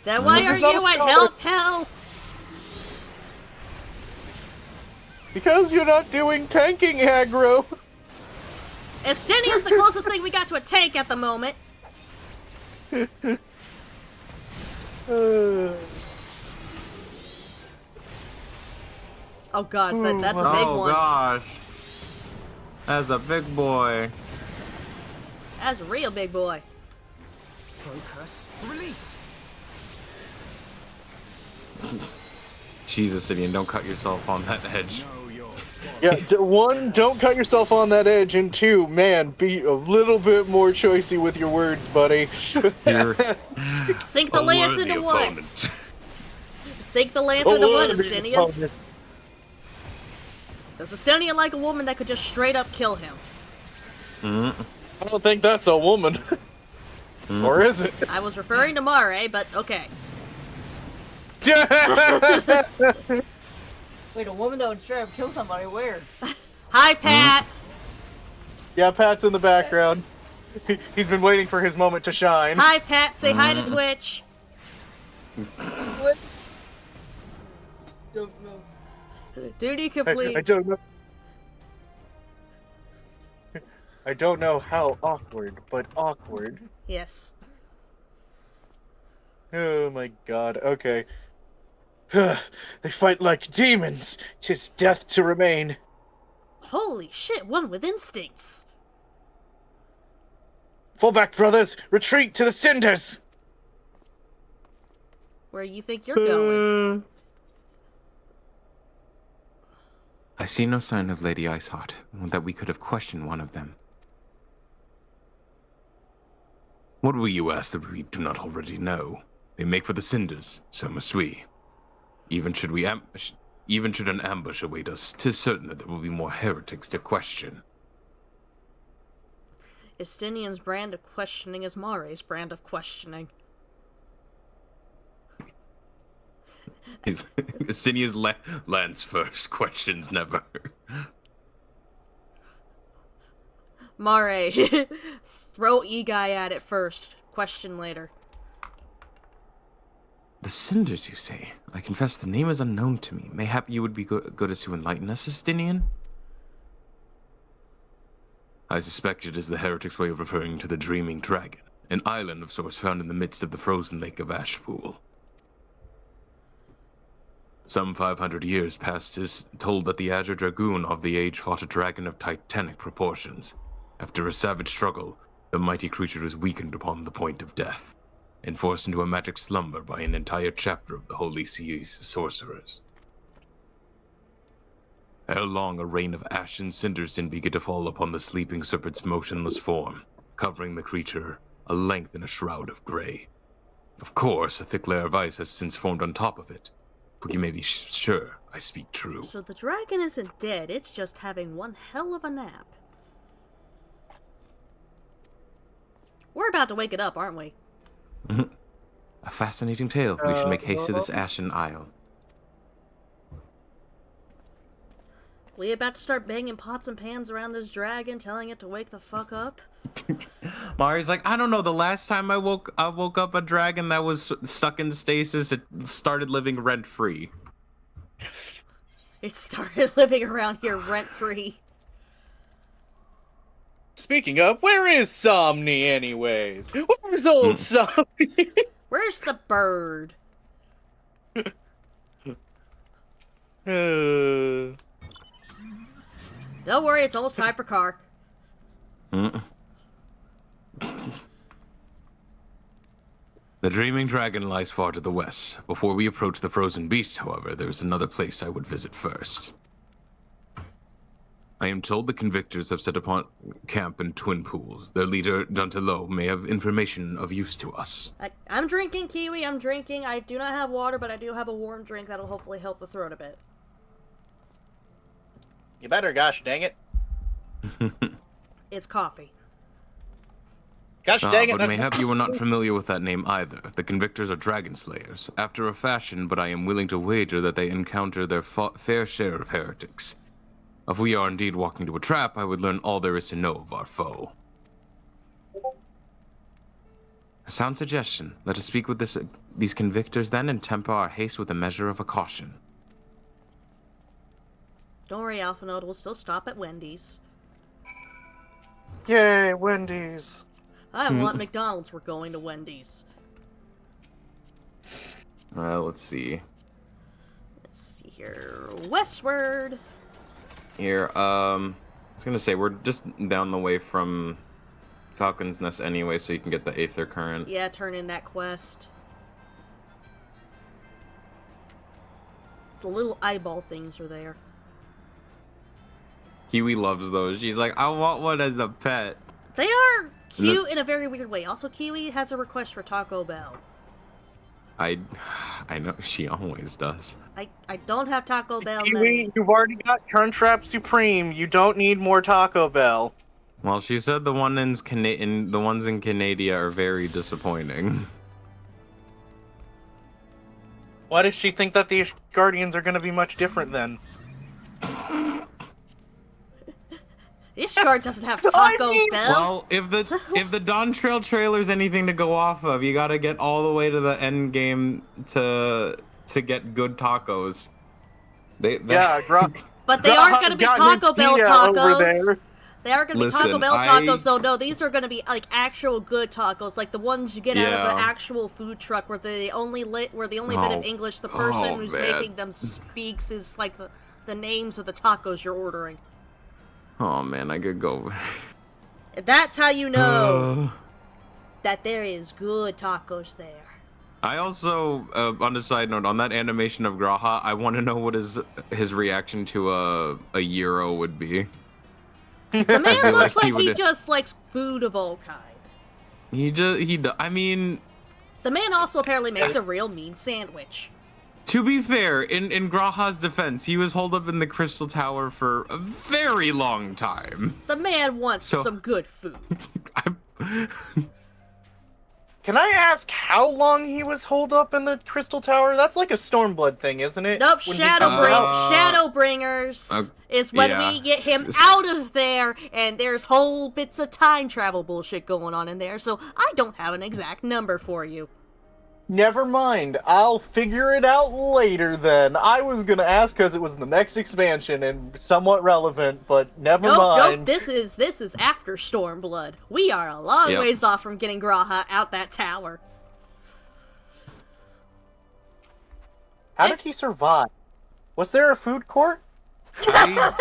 Then why This are is not you a at scholar. health? Because you're not doing tanking aggro. Estinian's the closest thing we got to a tank at the moment. Oh god, that's a big Oh one. gosh. That's a big boy. That's a real big boy. Focus. Release. Jesus, Sidian, don't cut yourself on that edge. Yeah, one, don't cut yourself on that edge, and two, man, be a little bit more choicey with your words, buddy. You're Sink the a lance worthy into what? opponent. Sink the lance into what, Worthy Estinian? opponent. Does Estinian like a woman that could just straight up kill him? I don't think that's a woman. Or is it? I was referring to Mare, but okay. Wait, a woman that would straight up kill somebody? Where? Hi, Pat! Yeah, Pat's in the background. He's been waiting for his moment to shine. Hi, Pat, say hi to Twitch. What? Don't know. Duty complete. I don't know. I don't know how awkward, but awkward. Yes. Oh my god, okay. They fight like demons. 'Tis death to remain. Holy shit, one with instincts. Fall back, brothers! Retreat to the cinders! Where you think you're going? I see no sign of Lady Iceheart, that we could have questioned one of them. What will you ask that we do not already know? They make for the cinders, so must we. Even should an ambush await us, 'tis certain that there will be more heretics to question. Estinian's brand of questioning is Mare's brand of questioning. Estinia's lance first, questions never. Mare, throw E-Guy at it first, question later. The cinders, you say? I confess the name is unknown to me. Mayhap you would be good as to enlighten us, Estinian? I suspect it is the heretic's way of referring to the Dreaming Dragon, an island of sorts found in the midst of the frozen lake of Ashpool. Some 500 years past, 'tis told that the Azure Dragoon of the age fought a dragon of titanic proportions. After a savage struggle, the mighty creature was weakened upon the point of death, and forced into a magic slumber by an entire chapter of the Holy Sea's sorcerers. Ere long, a rain of ash and cinders did begin to fall upon the sleeping serpent's motionless form, covering the creature a length in a shroud of gray. Of course, a thick layer of ice has since formed on top of it, but you may be sure I speak true. So the dragon isn't dead, it's just having one hell of a nap. We're about to wake it up, aren't we? A fascinating tale. We should make haste to this ashen isle. We about to start banging pots and pans around this dragon, telling it to wake the fuck up? Mari's like, I don't know, the last time I woke up a dragon that was stuck in stasis, it started living rent-free. It started living around here rent-free. Speaking of, where is Somni anyways? Where's old Somni? Where's the bird? Don't worry, it's almost time for car. The Dreaming Dragon lies far to the west. Before we approach the Frozen Beast, however, there is another place I would visit first. I am told the Convictors have set upon camp in Twin Pools. Their leader, Duntelo, may have information of use to us. I'm drinking, Kiwi, I'm drinking. I do not have water, but I do have a warm drink that'll hopefully help the throat a bit. You better, gosh dang it. It's coffee. Gosh dang it, but that's mayhap you are not familiar with that name either. The Convictors are dragon slayers, after a fashion, but I am willing to wager that they encounter their fair share of heretics. If we are indeed walking to a trap, I would learn all there is to know of our foe. A sound suggestion. Let us speak with these Convictors then and temper our haste with a measure of a caution. Don't worry, Alpha Node. We'll still stop at Wendy's. Yay, Wendy's. I want McDonald's. We're going to Wendy's. Let's see. Let's see here. Westward. Here, I was gonna say, we're just down the way from Falcon's Nest anyway, so you can get the Aether Current. Yeah, turn in that quest. The little eyeball things are there. Kiwi loves those. She's like, I want one as a pet. They are cute in a very weird way. Also, Kiwi has a request for Taco Bell. I know, she always does. I don't have Taco Bell. Kiwi, you've already got Crunchwrap Supreme. You don't need more Taco Bell. Well, she said the ones in Canada are very disappointing. Why does she think that these Guardians are going to be much different then? Ishgard doesn't have Taco Bell. Well, if the Dawn Trail trailer's anything to go off of, you gotta get all the way to the end game to get good tacos. But they aren't going to be Taco Bell tacos. They are going to be Taco Bell tacos, though. No, these are going to be like actual good tacos, like the ones you get out of the actual food truck, where the only bit of English the person who's making them speaks is like the names of the tacos you're ordering. Oh man, I could go. That's how you know that there is good tacos there. I also, on a side note, on that animation of Graha, I want to know what his reaction to a gyro would be. The man looks like he just likes food of all kind. I mean... The man also apparently makes a real mean sandwich. To be fair, in Graha's defense, he was holed up in the Crystal Tower for a very long time. The man wants some good food. Can I ask how long he was holed up in the Crystal Tower? That's like a Stormblood thing, isn't it? Nope, Shadowbringers is when we get him out of there, and there's whole bits of time travel bullshit going on in there, so I don't have an exact number for you. Never mind, I'll figure it out later then. I was gonna ask because it was the next expansion and somewhat relevant, but never mind. Nope, this is after Stormblood. We are a long ways off from getting Graha out that tower. How did he survive? Was there a food court? I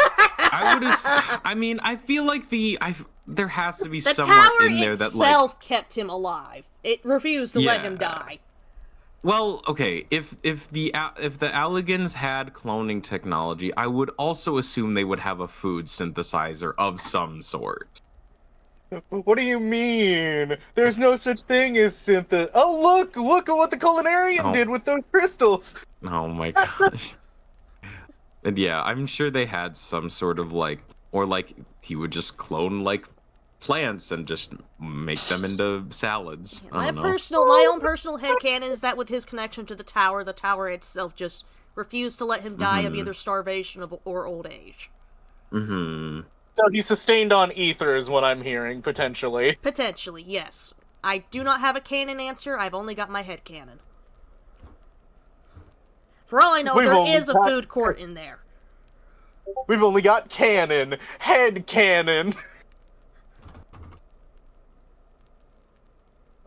feel like there has to be somewhere in there that like... The tower itself kept him alive. It refused to let him die. Well, okay, if the Alligans had cloning technology, I would also assume they would have a food synthesizer of some sort. What do you mean? There's no such thing as synth. Oh, look at what the Culinarian did with those crystals. Oh my gosh. And yeah, I'm sure they had some sort of like, or like he would just clone like plants and just make them into salads. My own personal headcanon is that with his connection to the tower itself just refused to let him die of either starvation or old age. So he's sustained on ether is what I'm hearing, potentially. Potentially, yes. I do not have a canon answer, I've only got my headcanon. For all I know, there is a food court in there. We've only got canon. Head canon.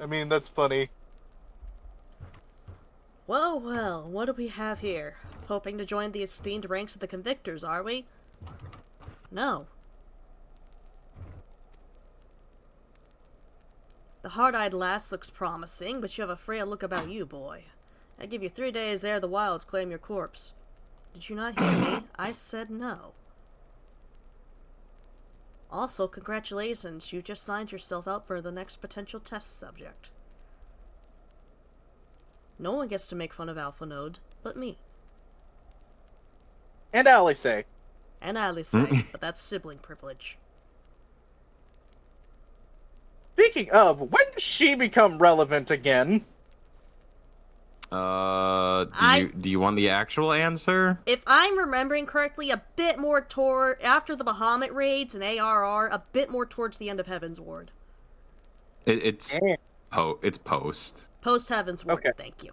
I mean, that's funny. Well, what do we have here? Hoping to join the esteemed ranks of the Convictors, are we? No. The hard-eyed lass looks promising, but you have a frail look about you, boy. I give you 3 days ere the wilds claim your corpse. Did you not hear me? I said no. Also, congratulations, you just signed yourself up for the next potential test subject. No one gets to make fun of Alpha Node, but me. And Alice. And Alice, but that's sibling privilege. Speaking of, when does she become relevant again? Do you want the actual answer? If I'm remembering correctly, a bit more after the Bahamut raids and ARR, a bit more towards the end of Heaven's Ward. It's post. Post Heaven's Ward, okay. Thank you.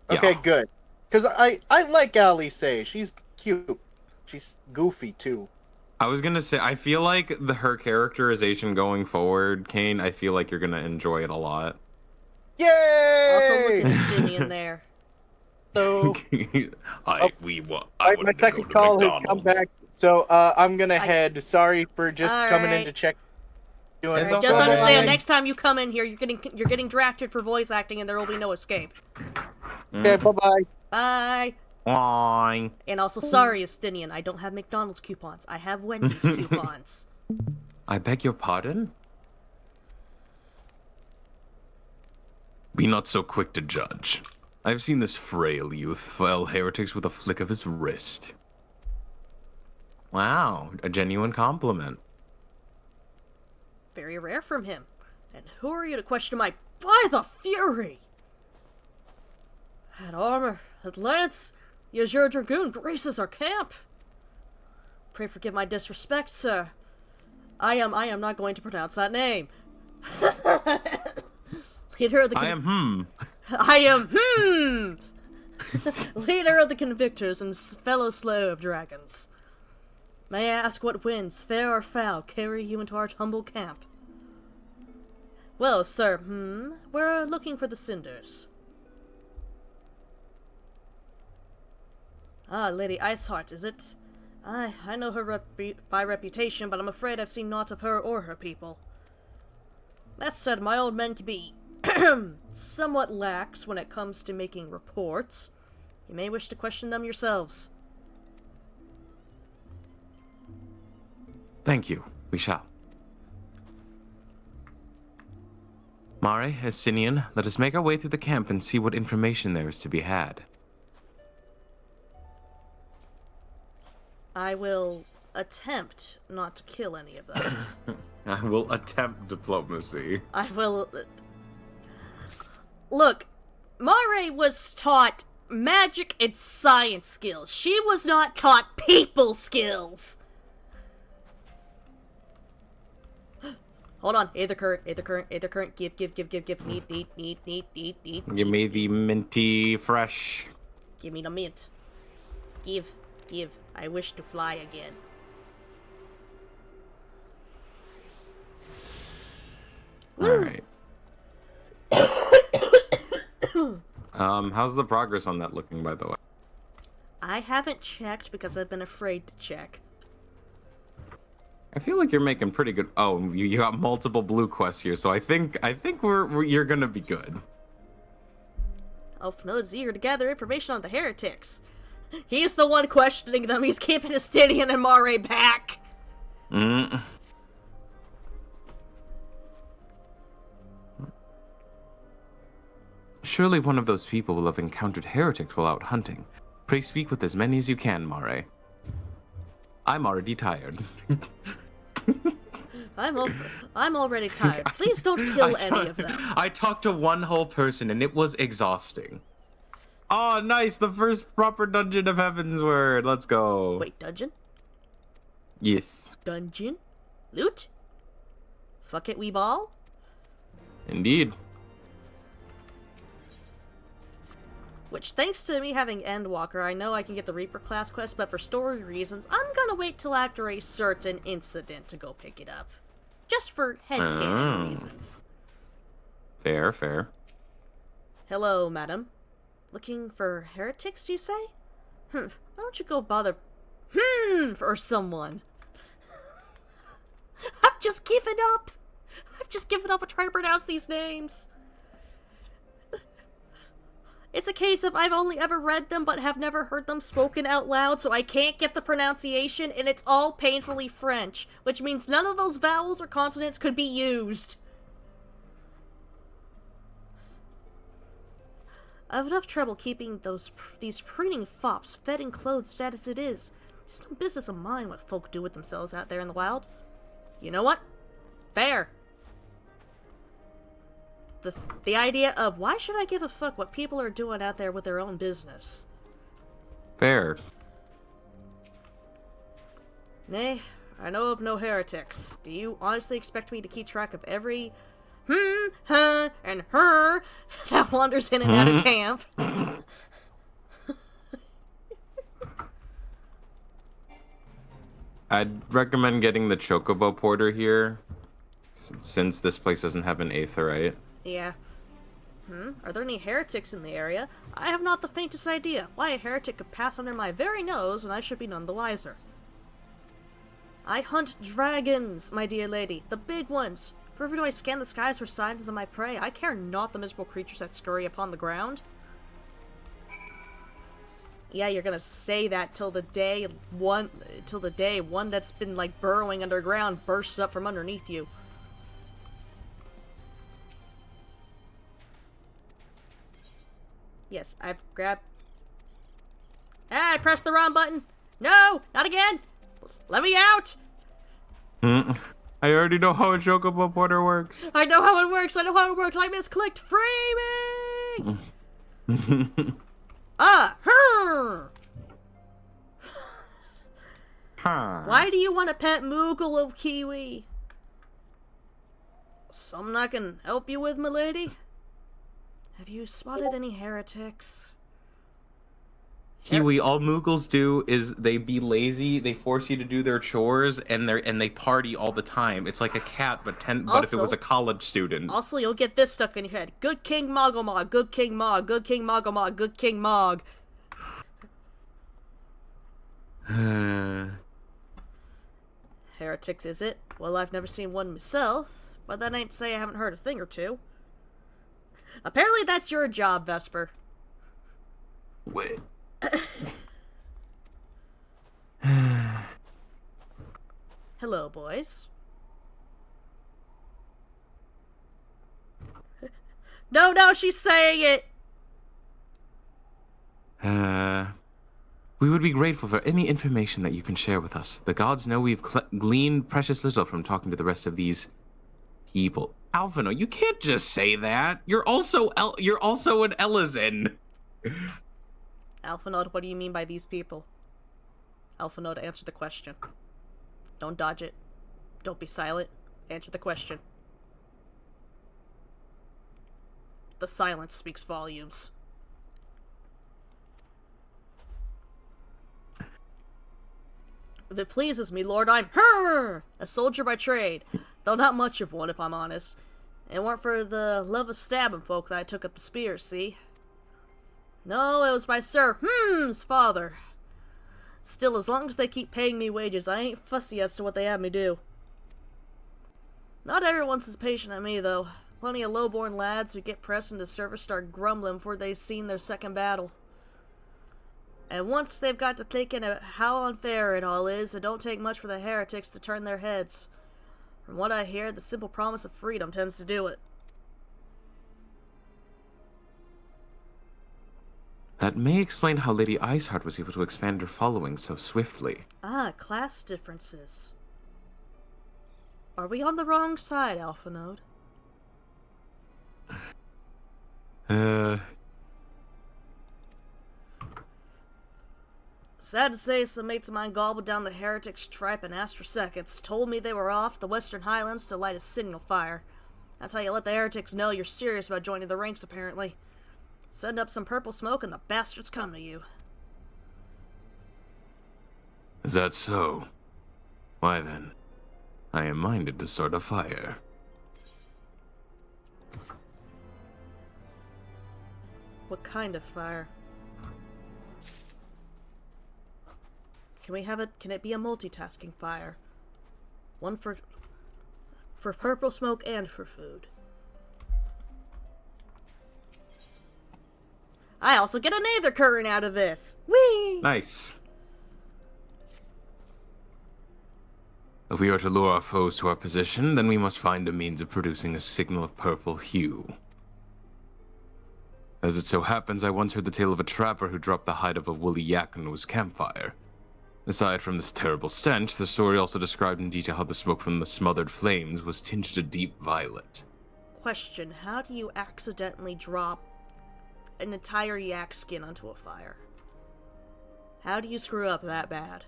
Okay, good. Because I like Alice. She's cute. She's goofy too. I was gonna say, I feel like her characterization going forward, Kane, I feel like you're gonna enjoy it a lot. Yay! Also, look at Cindy in there. So my second call has come back, so I'm gonna head. Sorry for just coming in to check. It's Just okay. understand, next time you come in here, you're getting drafted for voice acting, and there will be no escape. Okay, bye-bye. Bye. Bye. And also, sorry, Estinian, I don't have McDonald's coupons. I have Wendy's coupons. I beg your pardon? Be not so quick to judge. I've seen this frail youth fell heretics with a flick of his wrist. Wow, a genuine compliment. Very rare from him. And who are you to question my... By the Fury! That armor, that lance, the Azure Dragoon graces our camp. Pray forgive my disrespect, sir. I am not going to pronounce that name. Leader of the... I am, Leader of the Convictors and fellow slayer of dragons. May I ask what winds, fair or foul, carry you into our humble camp? Well, sir, we're looking for the Cinders. Ah, Lady Iceheart, is it? I know her by reputation, but I'm afraid I've seen naught of her or her people. That said, my old men can be somewhat lax when it comes to making reports. You may wish to question them yourselves. Thank you. We shall. Mare, Estinian, let us make our way through the camp and see what information there is to be had. I will attempt not to kill any of them. I will attempt diplomacy. I will... Look, Mare was taught magic and science skills. She was not taught people skills. Hold on, Aether current, give, need. Give me the minty fresh. Give me the mint. Give, I wish to fly again. Alright. How's the progress on that looking, by the way? I haven't checked because I've been afraid to check. I feel like you're making pretty good. Oh, you got multiple blue quests here, so I think you're gonna be good. Elfnode is eager to gather information on the heretics. He's the one questioning them. He's keeping Estinian and Mare back. Surely one of those people will have encountered heretics while out hunting. Pray speak with as many as you can, Mare. I'm already tired. I'm already tired. Please don't kill any of them. I talked to one whole person and it was exhausting. Oh, nice! The first proper dungeon of Heavensward. Let's go. Wait, dungeon? Yes. Dungeon? Loot? Fuck it, we ball? Indeed. Which, thanks to me having Endwalker, I know I can get the Reaper class quest, but for story reasons, I'm gonna wait till after a certain incident to go pick it up. Just for headcanon reasons. Fair. Hello, madam. Looking for heretics, you say? Why don't you go bother for someone? I've just given up. I've just given up on trying to pronounce these names. It's a case of I've only ever read them but have never heard them spoken out loud, so I can't get the pronunciation, and it's all painfully French, which means none of those vowels or consonants could be used. I have enough trouble keeping these preening fops fed and clothed as it is. It's no business of mine what folk do with themselves out there in the wild. You know what? Fair. The idea of, why should I give a fuck what people are doing out there with their own business? Fair. Nay, I know of no heretics. Do you honestly expect me to keep track of every and her that wanders in and out of camp? I'd recommend getting the Chocobo Porter here, since this place doesn't have an Aetherite. Yeah. Are there any heretics in the area? I have not the faintest idea why a heretic could pass under my very nose, and I should be none the wiser. I hunt dragons, my dear lady, the big ones. Forever do I scan the skies for signs of my prey. I care not the miserable creatures that scurry upon the ground. Yeah, you're gonna say that till the day one that's been like burrowing underground bursts up from underneath you. Yes, I've grabbed... Ah, I pressed the wrong button! No! Not again! Let me out! I already know how a Chocobo Porter works. I know how it works! I know how it works! I misclicked! Free me! Why do you want a pet Moogle of Kiwi? Something I can help you with, milady? Have you spotted any heretics? Kiwi, all Moogles do is they be lazy, they force you to do their chores, and they party all the time. It's like a cat, but if it was a college student. Also, you'll get this stuck in your head. Good King Mogglemog, good King Mog, good King Mogglemog, good King Mog. Heretics, is it? Well, I've never seen one myself, but that ain't to say I haven't heard a thing or two. Apparently that's your job, Vesper. Wait. Hello, boys. No, she's saying it! We would be grateful for any information that you can share with us. The gods know we've gleaned precious little from talking to the rest of these people. Alphino, you can't just say that. You're also an Ellison. Alphanod, what do you mean by these people? Alphanod, answer the question. Don't dodge it. Don't be silent. Answer the question. The silence speaks volumes. If it pleases me, Lord, I'm a soldier by trade, though not much of one, if I'm honest. It weren't for the love of stabbing folk that I took up the spear, see? No, it was my Sir's father. Still, as long as they keep paying me wages, I ain't fussy as to what they have me do. Not everyone's as patient as me, though. Plenty of lowborn lads who get pressed into service start grumbling before they've seen their second battle. And once they've got to thinking of how unfair it all is, it don't take much for the heretics to turn their heads. From what I hear, the simple promise of freedom tends to do it. That may explain how Lady Iceheart was able to expand her following so swiftly. Ah, class differences. Are we on the wrong side, Alphanode? Sad to say, some mates of mine gobbled down the heretics' tripe in Astra seconds, told me they were off the Western Highlands to light a signal fire. That's how you let the heretics know you're serious about joining the ranks, apparently. Send up some purple smoke and the bastards come to you. Is that so? Why then, I am minded to start a fire. What kind of fire? Can it be a multitasking fire? One for purple smoke and for food. I also get an aether current out of this! Whee! Nice. If we are to lure our foes to our position, then we must find a means of producing a signal of purple hue. As it so happens, I once heard the tale of a trapper who dropped the hide of a woolly yak into his campfire. Aside from this terrible stench, the story also described in detail how the smoke from the smothered flames was tinged a deep violet. Question, how do you accidentally drop an entire yak skin onto a fire? How do you screw up that bad?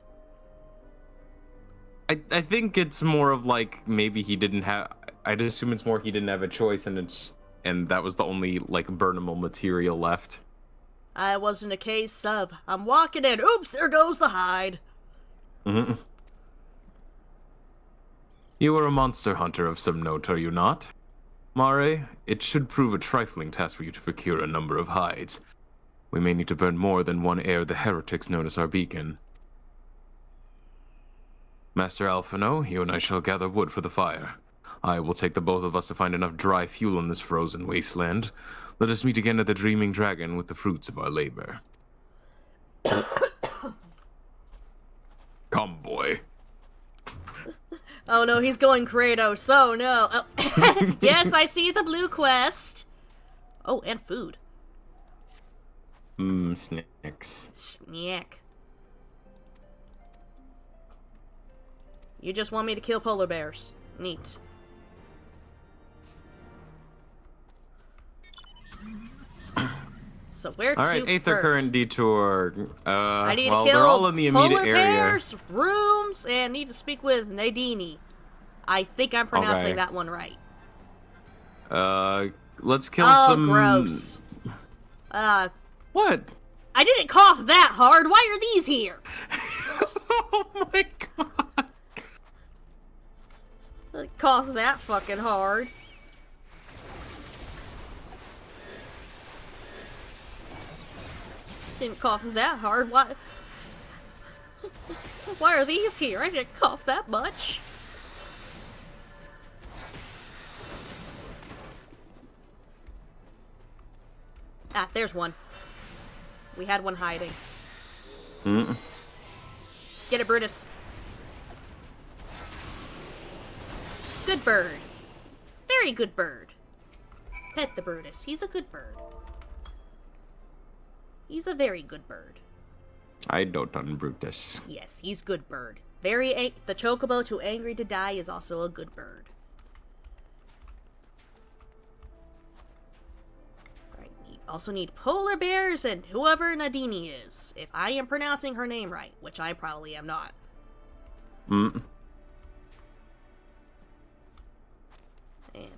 I think it's more of like, maybe he didn't have... I'd assume it's more he didn't have a choice, and that was the only, like, burnable material left. I wasn't a case of, I'm walking in, oops, there goes the hide. You are a monster hunter of some note, are you not? Mare, it should prove a trifling task for you to procure a number of hides. We may need to burn more than one ere the heretics notice our beacon. Master Alphino, you and I shall gather wood for the fire. I will take the both of us to find enough dry fuel in this frozen wasteland. Let us meet again at the Dreaming Dragon with the fruits of our labor. Come, boy. Oh no, he's going Kratos. Oh no. Oh. Yes, I see the blue quest. Oh, and food. Snacks. Snack. You just want me to kill polar bears. Neat. So where to Alright, Aether first? Current Detour. I need well, to kill they're all in the immediate polar area. bears, rooms, and need to speak with Nadini. I think I'm pronouncing Okay. that one right. Let's kill Oh, some... gross. What? I didn't cough that hard. Why are these here? Oh my god. I cough that fucking hard. Didn't cough that hard. Why? Why are these here? I didn't cough that much. Ah, there's one. We had one hiding. Get it, Brutus. Good bird. Very good bird. Pet the Brutus. He's a good bird. He's a very good bird. I dote on Brutus. Yes, he's good bird. The chocobo too angry to die is also a good bird. Also need polar bears and whoever Nadini is, if I am pronouncing her name right, which I probably am not. And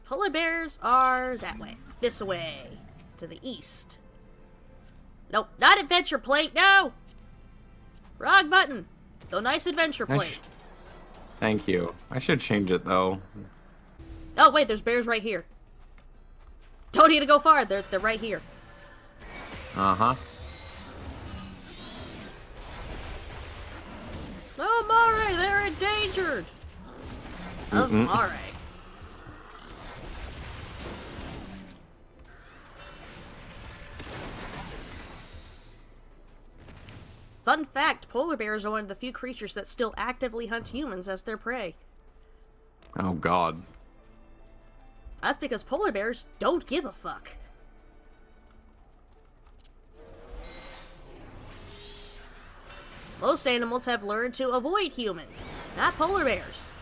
polar bears are that way. This way. To the east. Nope, not adventure plate, no! Wrong button. The nice adventure plate. Thank you. I should change it, though. Oh, wait, there's bears right here. Don't need to go far, they're right here. Uh-huh. Oh, Mare, they're endangered! Of Mare. Fun fact, polar bears are one of the few creatures that still actively hunt humans as their prey. Oh, God. That's because polar bears don't give a fuck. Most animals have learned to avoid humans, not polar bears.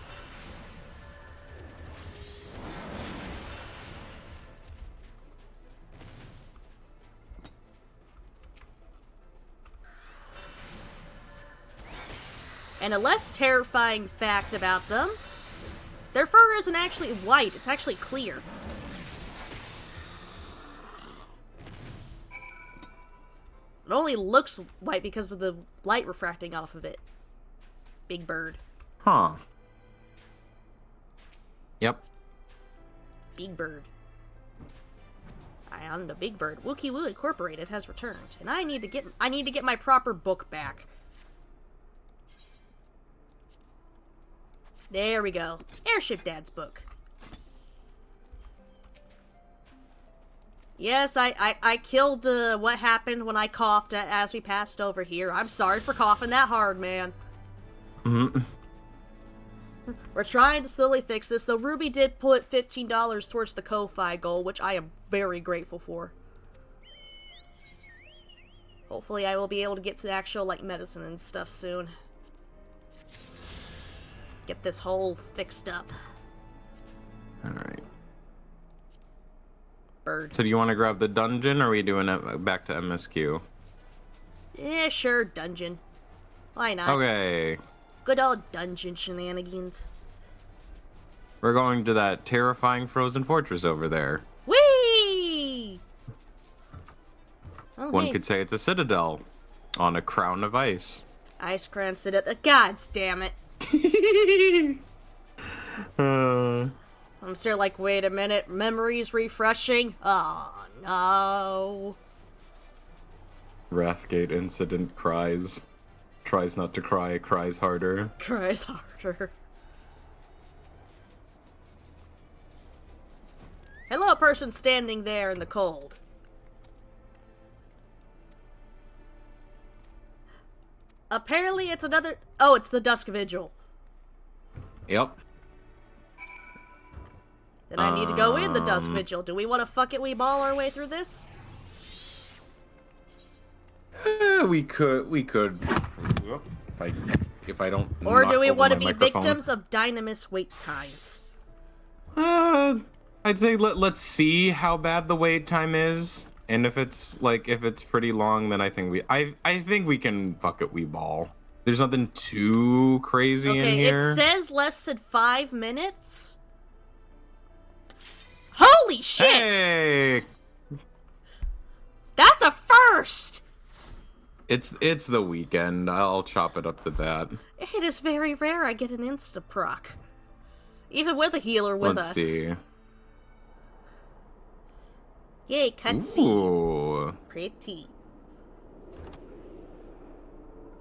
And a less terrifying fact about them, their fur isn't actually white, it's actually clear. It only looks white because of the light refracting off of it. Big bird. Huh. Yep. Big bird. I am the Big Bird. Wookie Woo Incorporated has returned, and I need to get my proper book back. There we go. Airship Dad's book. Yes, I killed what happened when I coughed as we passed over here. I'm sorry for coughing that hard, man. We're trying to slowly fix this, though Ruby did put $15 towards the Ko-Fi goal, which I am very grateful for. Hopefully I will be able to get to actual, like, medicine and stuff soon. Get this hole fixed up. Alright. Bird. So do you want to grab the dungeon, or are we doing it back to MSQ? Yeah, sure, dungeon. Why not? Okay. Good old dungeon shenanigans. We're going to that terrifying frozen fortress over there. Whee! Oh, One hey. could say it's a citadel on a crown of ice. Ice Crown sit up. God damn it. I'm still like, wait a minute, memories refreshing? Oh, no. Wrathgate incident cries. Tries not to cry, cries harder. Cries harder. Hello, person standing there in the cold. Apparently it's another... Oh, it's the Dusk Vigil. Yep. Then I need to go in the Dusk Vigil. Do we want to fuck it, we ball our way through this? We could. If I don't. Or do knock we over want to my be microphone. victims of dynamis wait times? I'd say let's see how bad the wait time is, and if it's pretty long, then I think we can fuck it, we ball. There's nothing too crazy in here. It says less than 5 minutes. Holy shit! Hey! That's a first! It's the weekend. I'll chop it up to that. It is very rare I get an insta-proc. Even with a healer with Let's us. see. Yay, cutscene. Ooh. Pretty.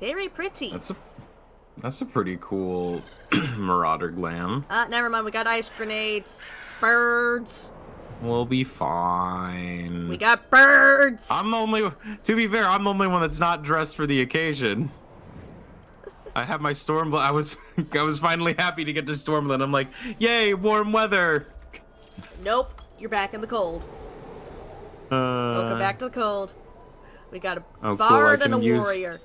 Very pretty. That's a pretty cool Marauder glam. Never mind, we got ice grenades. Birds. We'll be fine. We got birds! To be fair, I'm the only one that's not dressed for the occasion. I have my Stormblood. I was finally happy to get to Stormblood. I'm like, yay, warm weather. Nope, you're back in the cold. Welcome back to the cold. We got a bard and a warrior.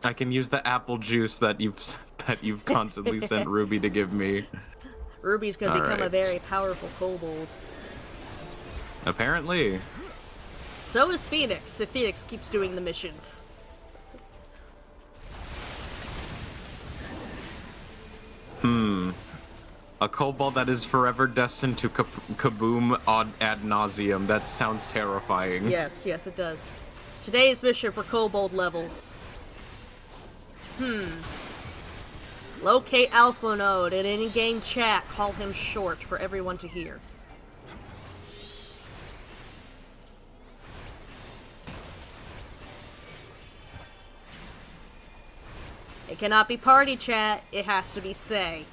I can use the apple juice that you've constantly sent Ruby to give me. Ruby's gonna become a very powerful kobold. Apparently. So is Phoenix, if Phoenix keeps doing the missions. A kobold that is forever destined to kaboom ad nauseum. That sounds terrifying. Yes, it does. Today's mission for kobold levels. Locate Alpha Node and in in-game chat, call him short for everyone to hear. It cannot be party chat, it has to be say.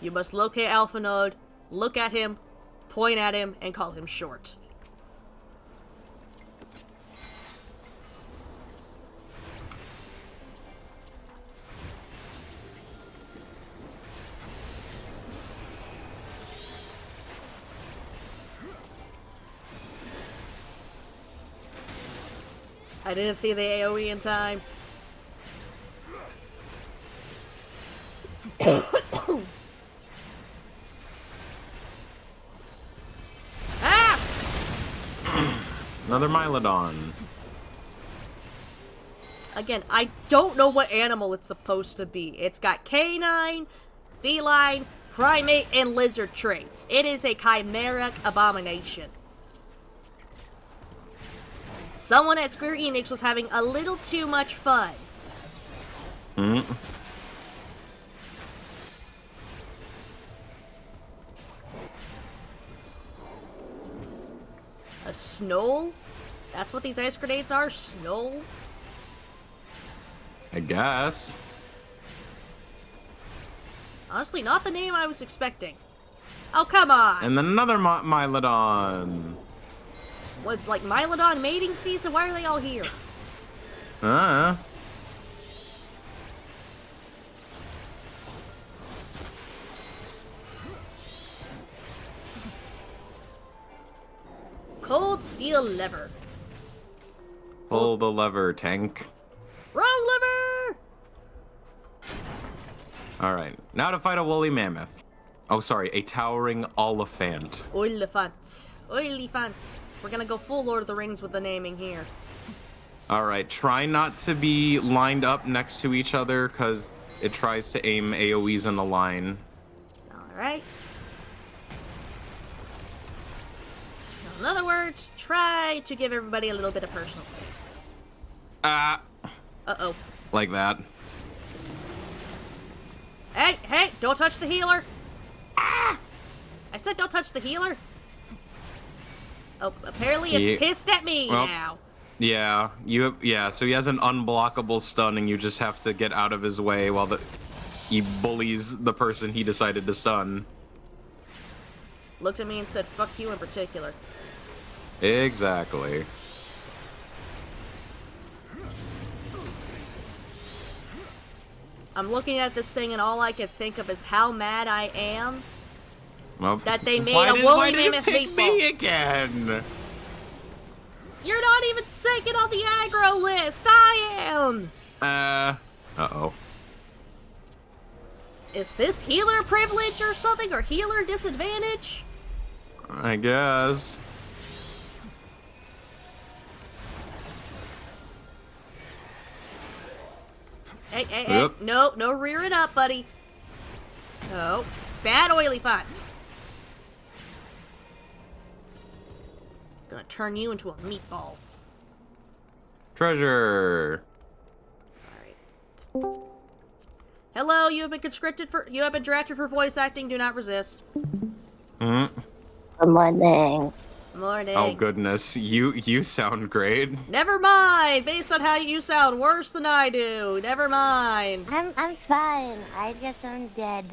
You must locate Alpha Node, look at him, point at him, and call him short. I didn't see the AoE in time. Ah! Another Mylodon. Again, I don't know what animal it's supposed to be. It's got canine, feline, primate, and lizard traits. It is a chimeric abomination. Someone at Square Enix was having a little too much fun. A snowl? That's what these ice grenades are? Snowls? I guess. Honestly, not the name I was expecting. Oh, come on! And then another Mylodon. Was like Mylodon mating season? Why are they all here? Cold steel lever. Pull the lever, tank. Wrong lever! Alright, now to fight a woolly mammoth. Oh, sorry, a towering oliphant. Oliphant. We're gonna go full Lord of the Rings with the naming here. Alright, try not to be lined up next to each other, because it tries to aim AoEs in a line. Alright. So, in other words, try to give everybody a little bit of personal space. Ah! Uh-oh. Like that. Hey, don't touch the healer! Ah! I said don't touch the healer! Oh, apparently it's pissed at me now. Yeah, so he has an unblockable stun and you just have to get out of his way while he bullies the person he decided to stun. Looked at me and said, fuck you in particular. Exactly. I'm looking at this thing and all I can think of is how mad I am that they made a woolly mammoth meatball. Me again? You're not even second on the aggro list. I am. Uh-oh. Is this healer privilege or something, or healer disadvantage? I guess. Hey, Yep. no rearing up, buddy. No. Bad oily fight. Gonna turn you into a meatball. Treasure. Alright. Hello, you have been drafted for voice acting, do not resist. Good morning. Morning. Oh goodness, you sound great. Never mind! Based on how you sound worse than I do. Never mind. I'm fine. I guess I'm dead.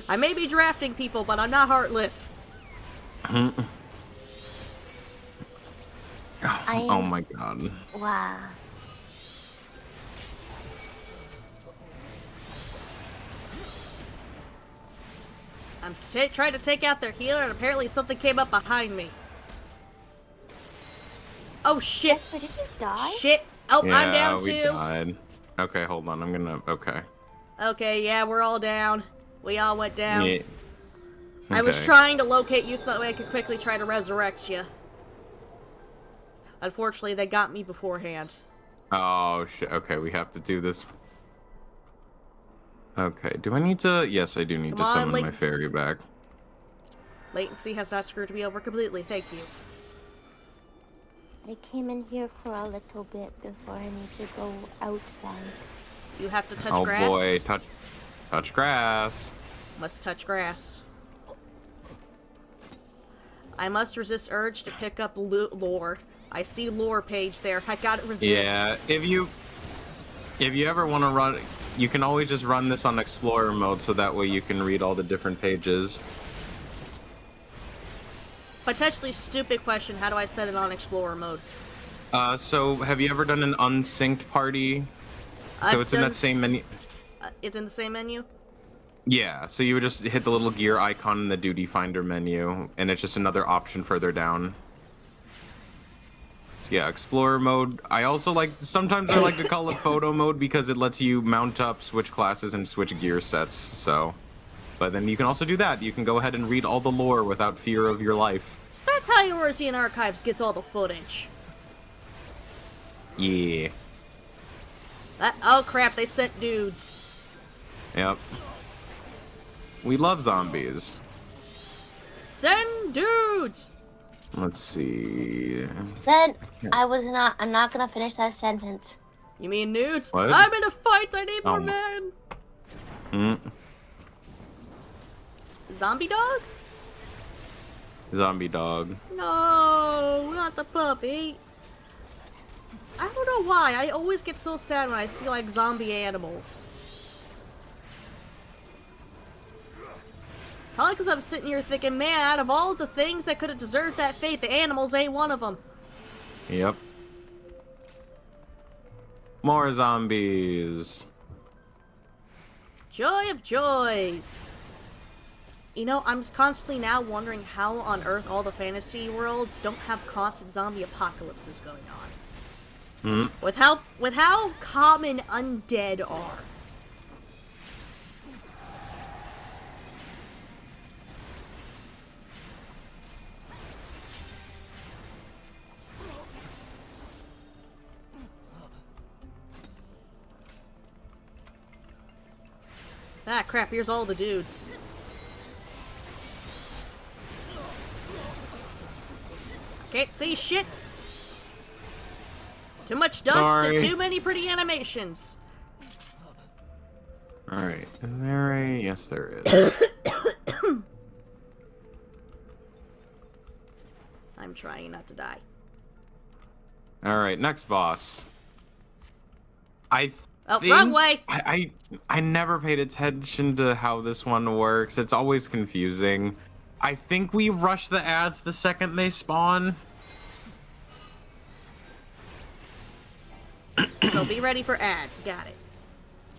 I may be drafting people, but I'm not heartless. Oh my god. Wow. I'm trying to take out their healer, and apparently something came up behind me. Oh shit! Jasper, did you die? Shit! Oh, Yeah, I'm down we too. died. Okay, hold on. Okay. Okay, yeah, we're all down. We all went down. Yeah. I was Okay. trying to locate you so that way I could quickly try to resurrect you. Unfortunately, they got me beforehand. Oh shit. Okay, we have to do this. Okay, do I need to? Yes, I do need Come to on, summon my Link. fairy back. Latency has not screwed me over completely, thank you. I came in here for a little bit before I need to go outside. You have to touch Oh grass. boy, touch grass. Must touch grass. I must resist urge to pick up lore. I see lore page there. I gotta resist. Yeah, if you ever want to run, you can always just run this on Explorer mode, so that way you can read all the different pages. Potentially stupid question. How do I set it on Explorer mode? So have you ever done an unsynced party? So it's in that same menu. It's in the same menu? Yeah, so you would just hit the little gear icon in the duty finder menu, and it's just another option further down. So yeah, Explorer mode. I also sometimes I like to call it photo mode because it lets you mount up, switch classes, and switch gear sets, so. But then you can also do that. You can go ahead and read all the lore without fear of your life. So that's how Eorzean Archives gets all the footage. Yeah. Oh crap, they sent dudes. Yep. We love zombies. Send dudes! Let's see. Then I'm not gonna finish that sentence. You mean nudes? What? I'm in a fight, I need more Oh. men! Zombie dog? Zombie dog. No, not the puppy. I don't know why, I always get so sad when I see, like, zombie animals. Probably because I'm sitting here thinking, man, out of all the things that could have deserved that fate, the animals ain't one of them. Yep. More zombies. Joy of joys! You know, I'm constantly now wondering how on earth all the fantasy worlds don't have constant zombie apocalypses going on. With how common undead are. Ah, crap, here's all the dudes. Can't see shit. Too much dust Sorry. and too many pretty animations. Alright, is there a... Yes, there is. I'm trying not to die. Alright, next boss. I Oh, think... wrong way! I never paid attention to how this one works. It's always confusing. I think we rush the ads the second they spawn. So be ready for ads. Got it.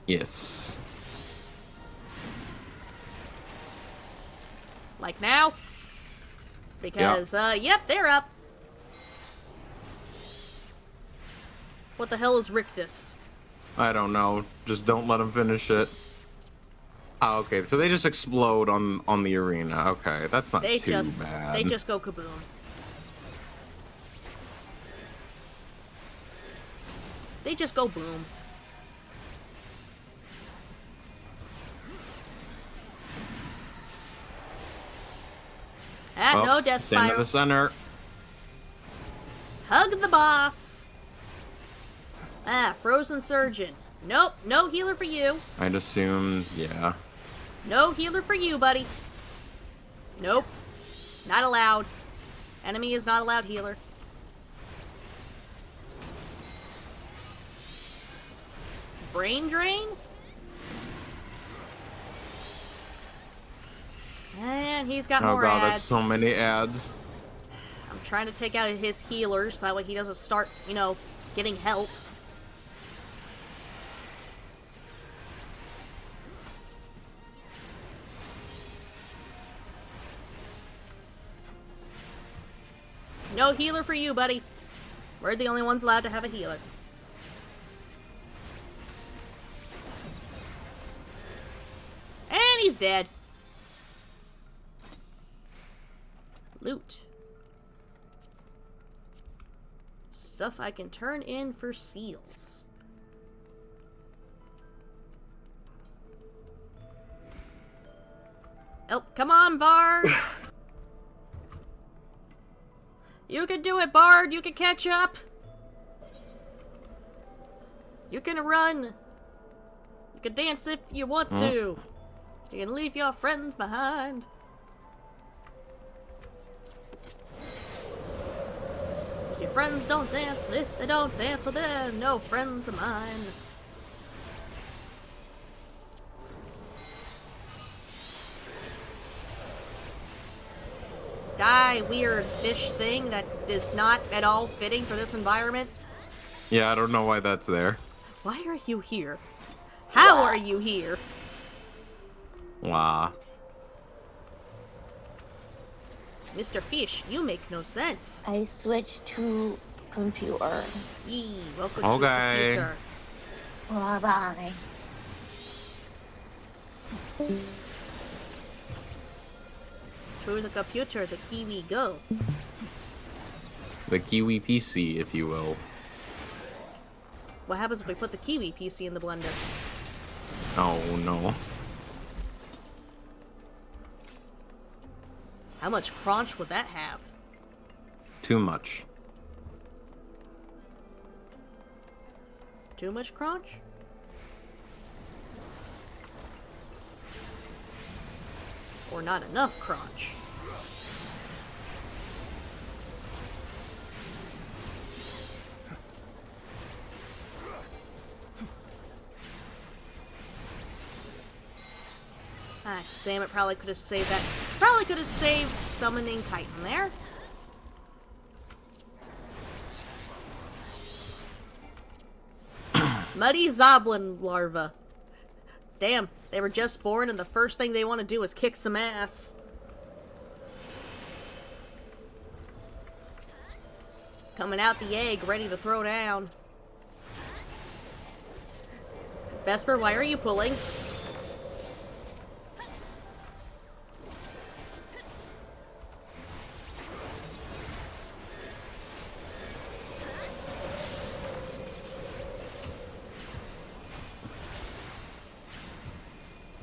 Yes. Like now? Because, yep, they're up. What the hell is Rictus? I don't know. Just don't let them finish it. Oh, okay, so they just explode on the arena. Okay, that's not too bad. They just go kaboom. They just go boom. Ah, Well, no death stand spiral. in the center. Hug the boss. Ah, frozen surgeon. Nope, no healer for you. I'd assume, yeah. No healer for you, buddy. Nope. Not allowed. Enemy is not allowed healer. Brain drain? And he's got Oh more god, ads. that's so many ads. I'm trying to take out his healers, so that way he doesn't start, you know, getting help. No healer for you, buddy. We're the only ones allowed to have a healer. And he's dead. Loot. Stuff I can turn in for seals. Oh, come on, Bard! You can do it, Bard! You can catch up! You can run! You can dance if you want to! You can leave your friends behind! If your friends don't dance, if they don't dance, well they're no friends of mine. Die, weird fish thing that is not at all fitting for this environment. Yeah, I don't know why that's there. Why are you here? How are you here? Wow. Mr. Fish, you make no sense. I switched to computer. Yee, welcome Okay. to the computer. Bye-bye. To the computer, the Kiwi go. The Kiwi PC, if you will. What happens if we put the Kiwi PC in the blender? Oh no. How much crunch would that have? Too much. Too much crunch? Or not enough crunch? Ah, damn it, probably could have saved that. Probably could have saved summoning Titan there. Muddy Zoblin larva. Damn, they were just born and the first thing they want to do is kick some ass. Coming out the egg, ready to throw down. Vesper, why are you pulling?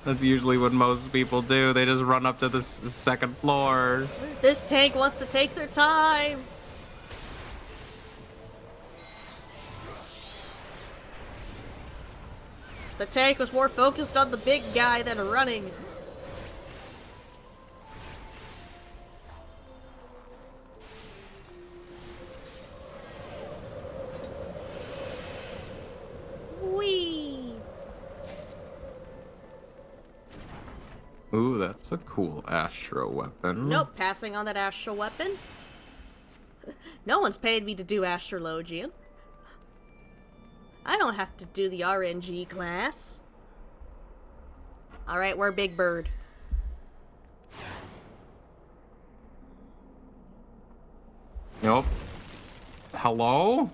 That's usually what most people do. They just run up to the second floor. This tank wants to take their time. The tank was more focused on the big guy than running. Whee! Ooh, that's a cool astro weapon. Nope, passing on that astral weapon. No one's paid me to do astrologian. I don't have to do the RNG class. Alright, we're Big Bird. Nope. Hello?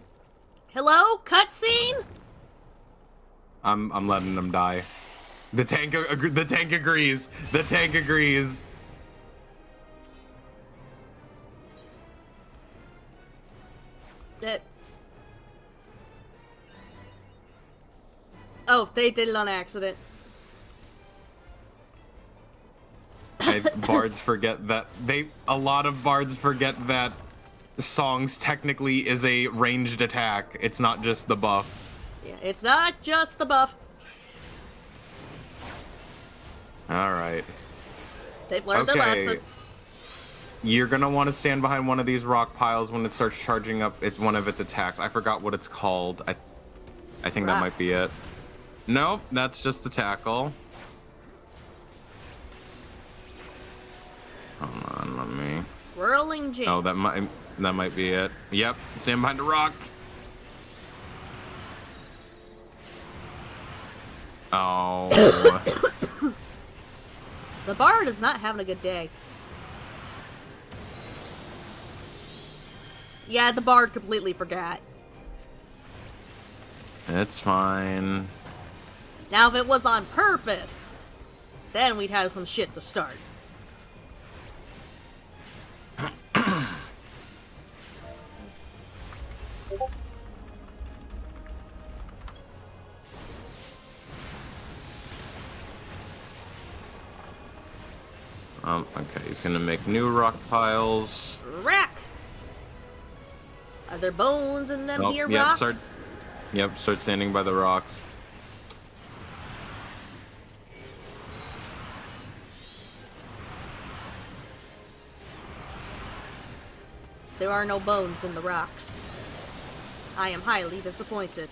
Hello? Cutscene? I'm letting them die. The tank agrees. The tank agrees. Oh, they did it on accident. Bards forget that a lot of bards forget that songs technically is a ranged attack. It's not just the buff. Yeah, it's not just the buff. Alright. They've learned their lesson. You're gonna want to stand behind one of these rock piles when it starts charging up one of its attacks. I forgot what it's called. I think that might be it. Nope, that's just the tackle. Come on, let me. Whirling jam. Oh, that might be it. Yep, stand behind a rock. Oh. The bard is not having a good day. Yeah, the bard completely forgot. It's fine. Now, if it was on purpose, then we'd have some shit to start. Okay, he's gonna make new rock piles. Rack! Are there bones in them here yep, rocks? Start standing by the rocks. There are no bones in the rocks. I am highly disappointed.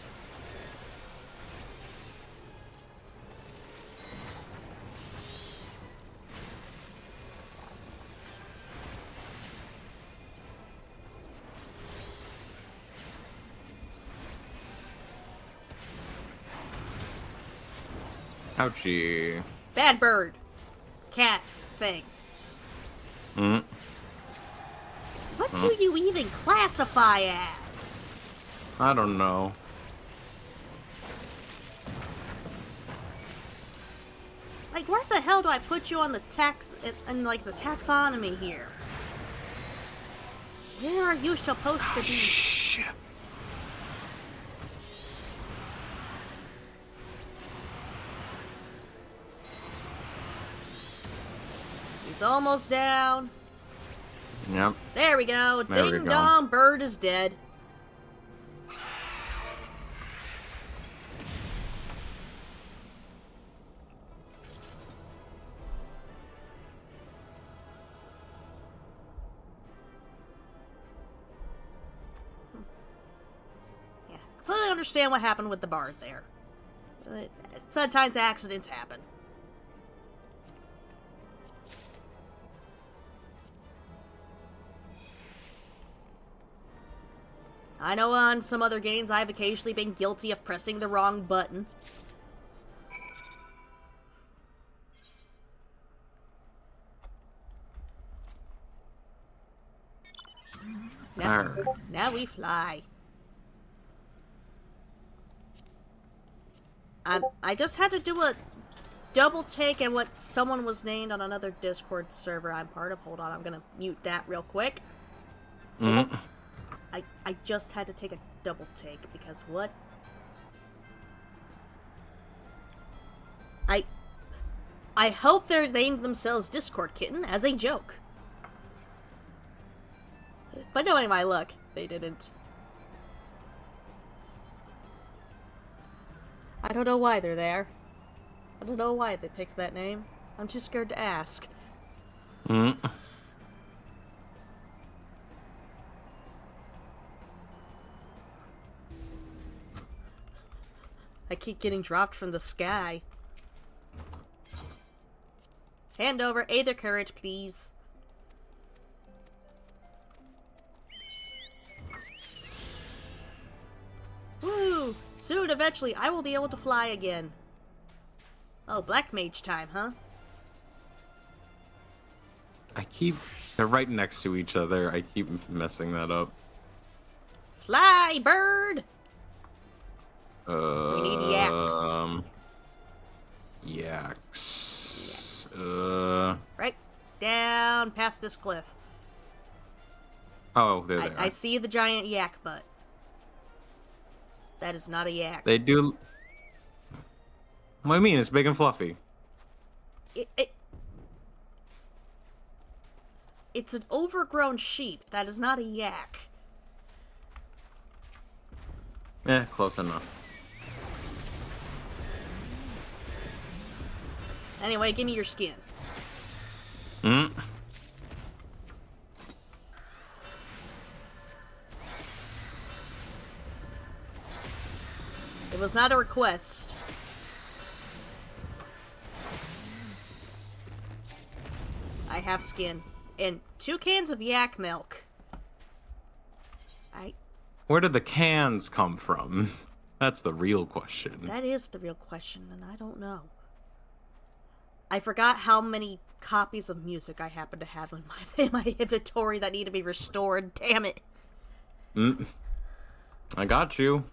Ouchie. Bad bird. Cat thing. What do you even classify as? I don't know. Like, where the hell do I put you on the like the taxonomy here? Where are you supposed to be? Shit. It's almost down. Yep. There we go. There we Ding go. dong, bird is dead. Yeah, completely understand what happened with the bard there. Sometimes accidents happen. I know on some other games I've occasionally been guilty of pressing the wrong button. Now we fly. I just had to do a double take at what someone was named on another Discord server I'm part of. Hold on, I'm gonna mute that real quick. I just had to take a double take because what? I hope they named themselves Discord Kitten as a joke. But knowing my luck, they didn't. I don't know why they're there. I don't know why they picked that name. I'm too scared to ask. Hmm. I keep getting dropped from the sky. Hand over Aether Courage, please. Woo! Soon, eventually, I will be able to fly again. Oh, Black Mage time, huh? They're right next to each other. I keep messing that up. Fly, bird! We need yaks. Yaks. Right down past this cliff. Oh, there they are. I see the giant yak butt. That is not a yak. They do. What do you mean? It's big and fluffy. It's an overgrown sheep. That is not a yak. Close enough. Anyway, give me your skin. Hmm. It was not a request. I have skin. And 2 cans of yak milk. Where did the cans come from? That's the real question. That is the real question, and I don't know. I forgot how many copies of music I happen to have in my inventory that need to be restored. Damn it. I got you.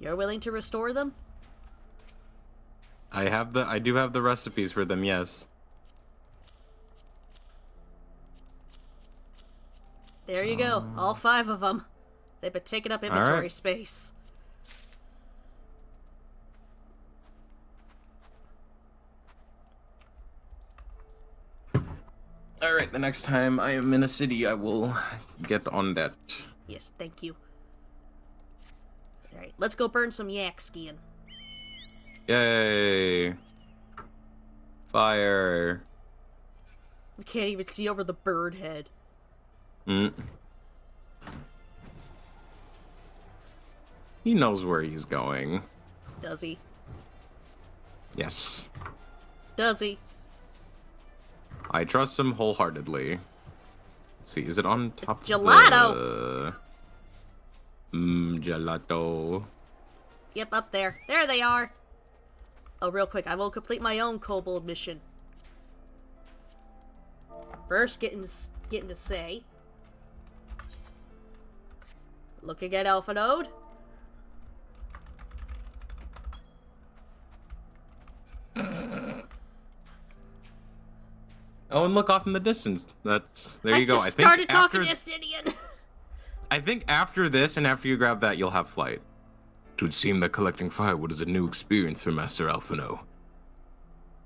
You're willing to restore them? I do have the recipes for them, yes. There you go. All 5 of them. They've been taking up inventory space. Alright, the next time I am in a city, I will get on that. Yes, thank you. Alright, let's go burn some yak skin. Yay! Fire! We can't even see over the bird head. He knows where he's going. Does he? Yes. Does he? I trust him wholeheartedly. Let's see, is it on top Gelato! of the... gelato. Yep, up there. There they are! Oh, real quick, I will complete my own kobold mission. First, getting to say... Looking at Alpha Node. Oh, and look off in the distance. There you go. I just started talking to Ascidian. I think after this and after you grab that, you'll have flight. It would seem that collecting firewood is a new experience for Master Alphino.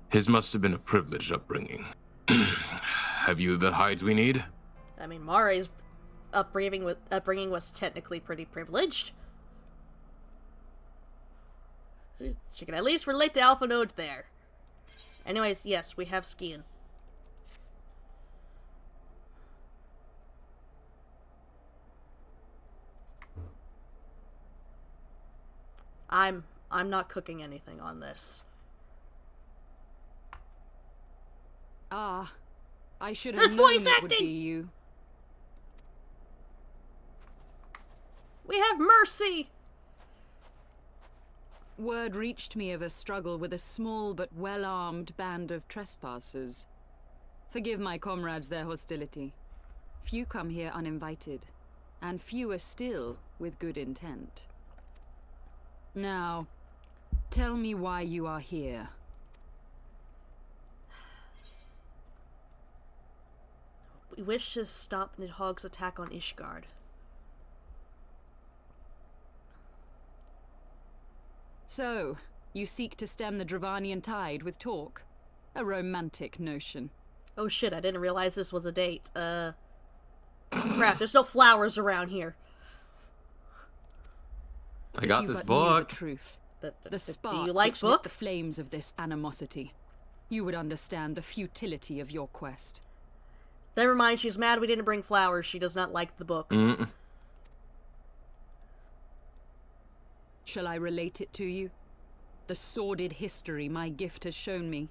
His must have been a privileged upbringing. Have you the hides we need? I mean, Mare's upbringing was technically pretty privileged. She can at least relate to Alpha Node there. Anyways, yes, we have skiing. I'm not cooking anything on this. Ah, I should have There's known voice it would acting! be you. We have Mercy! Word reached me of a struggle with a small but well-armed band of trespassers. Forgive my comrades their hostility. Few come here uninvited, and fewer still with good intent. Now, tell me why you are here. We wish to stop Nidhogg's attack on Ishgard. So, you seek to stem the Dravanian tide with talk? A romantic notion. Oh shit, I didn't realize this was a date. Crap, there's no flowers around here. I got if you this but knew the book. truth, the Do spark you like which lit book? the flames of this animosity, you would understand the futility of your quest. Never mind, she's mad we didn't bring flowers. She does not like the book. Shall I relate it to you? The sordid history my gift has shown me.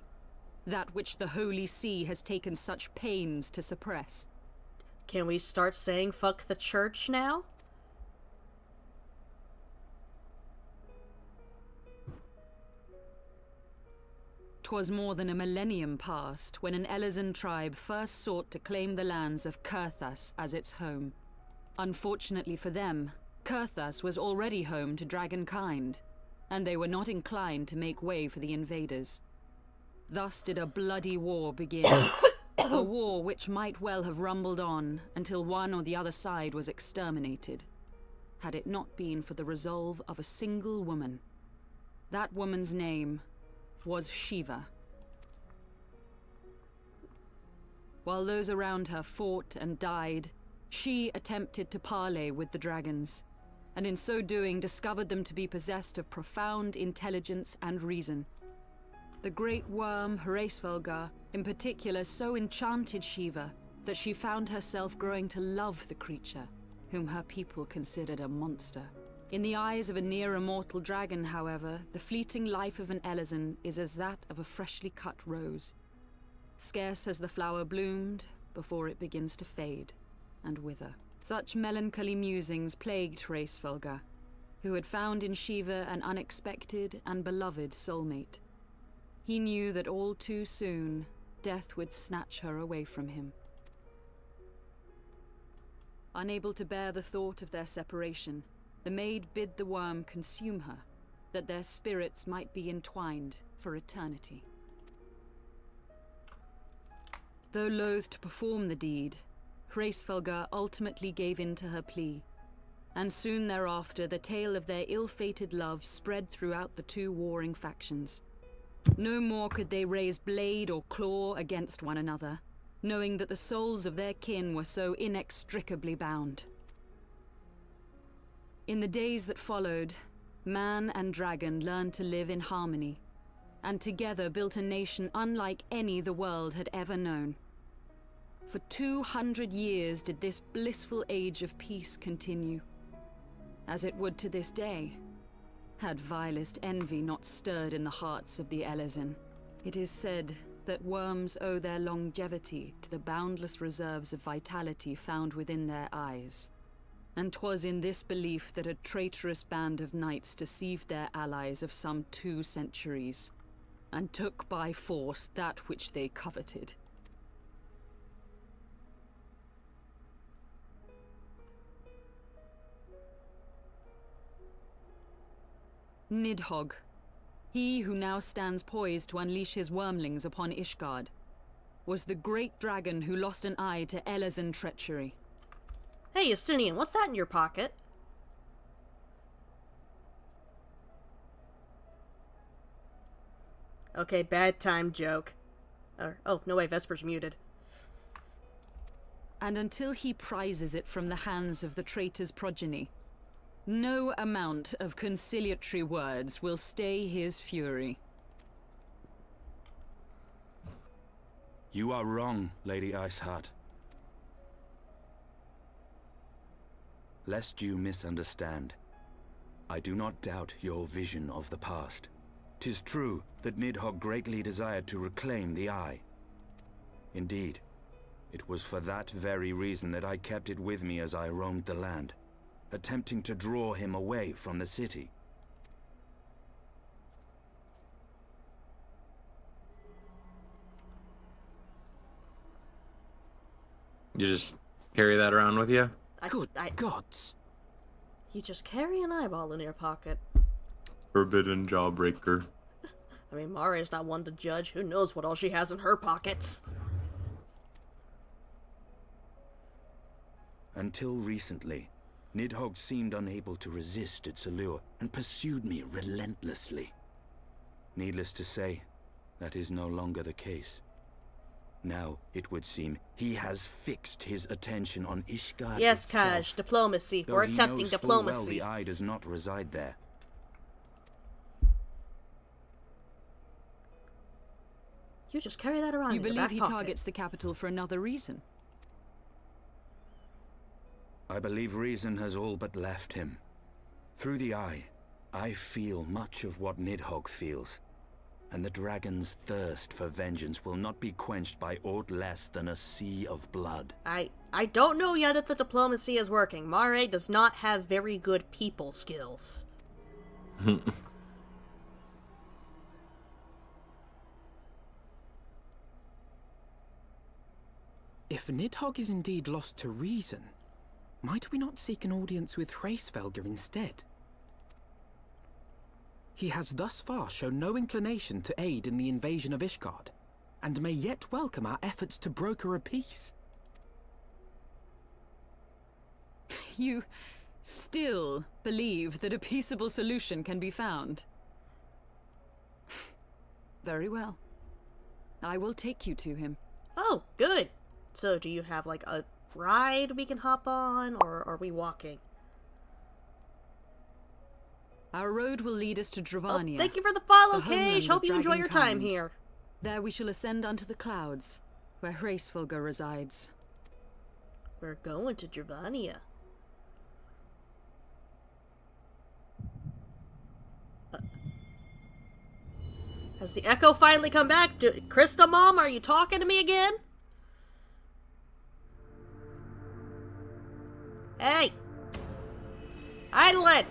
That which the Holy See has taken such pains to suppress. Can we start saying fuck the church now? "'Twas more than a millennium past when an Elezen tribe first sought to claim the lands of Kurthas as its home. Unfortunately for them, Kurthas was already home to dragonkind, and they were not inclined to make way for the invaders. Thus did a bloody war begin, a war which might well have rumbled on until one or the other side was exterminated, had it not been for the resolve of a single woman. That woman's name was Shiva. While those around her fought and died, she attempted to parley with the dragons, and in so doing discovered them to be possessed of profound intelligence and reason. The great worm Hraesvelgar, in particular, so enchanted Shiva that she found herself growing to love the creature, whom her people considered a monster. In the eyes of a near-immortal dragon, however, the fleeting life of an Elezen is as that of a freshly cut rose. Scarce has the flower bloomed before it begins to fade and wither. Such melancholy musings plagued Hraesvelgar, who had found in Shiva an unexpected and beloved soulmate. He knew that all too soon, death would snatch her away from him. Unable to bear the thought of their separation, the maid bid the worm consume her, that their spirits might be entwined for eternity. Though loath to perform the deed, Hraesvelgar ultimately gave in to her plea, and soon thereafter the tale of their ill-fated love spread throughout the two warring factions. No more could they raise blade or claw against one another, knowing that the souls of their kin were so inextricably bound. In the days that followed, man and dragon learned to live in harmony, and together built a nation unlike any the world had ever known. For 200 years did this blissful age of peace continue, as it would to this day, had vilest envy not stirred in the hearts of the Elezen. It is said that worms owe their longevity to the boundless reserves of vitality found within their eyes. And 'twas in this belief that a traitorous band of knights deceived their allies of some 2 centuries, and took by force that which they coveted. Nidhogg, he who now stands poised to unleash his wormlings upon Ishgard, was the great dragon who lost an eye to Elezen treachery. Hey, Justinian, what's that in your pocket? Okay, bad time joke. Oh, no way, Vesper's muted. And until he prizes it from the hands of the traitor's progeny, no amount of conciliatory words will stay his fury. You are wrong, Lady Iceheart. Lest you misunderstand, I do not doubt your vision of the past. 'Tis true that Nidhogg greatly desired to reclaim the Eye. Indeed, it was for that very reason that I kept it with me as I roamed the land, attempting to draw him away from the city. You just carry that around with you? Good gods. You just carry an eyeball in your pocket. Forbidden jawbreaker. I mean, Maria's not one to judge. Who knows what all she has in her pockets? Until recently, Nidhogg seemed unable to resist its allure and pursued me relentlessly. Needless to say, that is no longer the case. Now, it would seem, he has fixed his attention on Ishgard Yes, itself, Kaj, diplomacy. though We're he attempting knows full well diplomacy. the eye does not reside there. You just carry that around You in your believe back he pocket. targets the capital for another reason? I believe reason has all but left him. Through the eye, I feel much of what Nidhogg feels. And the dragon's thirst for vengeance will not be quenched by aught less than a sea of blood. I don't know yet if the diplomacy is working. Mare does not have very good people skills. If Nidhogg is indeed lost to reason, might we not seek an audience with Hraesvelgr instead? He has thus far shown no inclination to aid in the invasion of Ishgard, and may yet welcome our efforts to broker a peace. You still believe that a peaceable solution can be found? Very well. I will take you to him. Oh, good. So do you have like a ride we can hop on, or are we walking? Our road will lead us to Dravania. Oh, thank you for the follow, the homeland Cage. Hope of you enjoy your time Dragonkind. here. There we shall ascend unto the clouds, where Hraesvelgr resides. We're going to Dravania. Has the echo finally come back? Krista, Mom, are you talking to me again? Hey! Heidelin!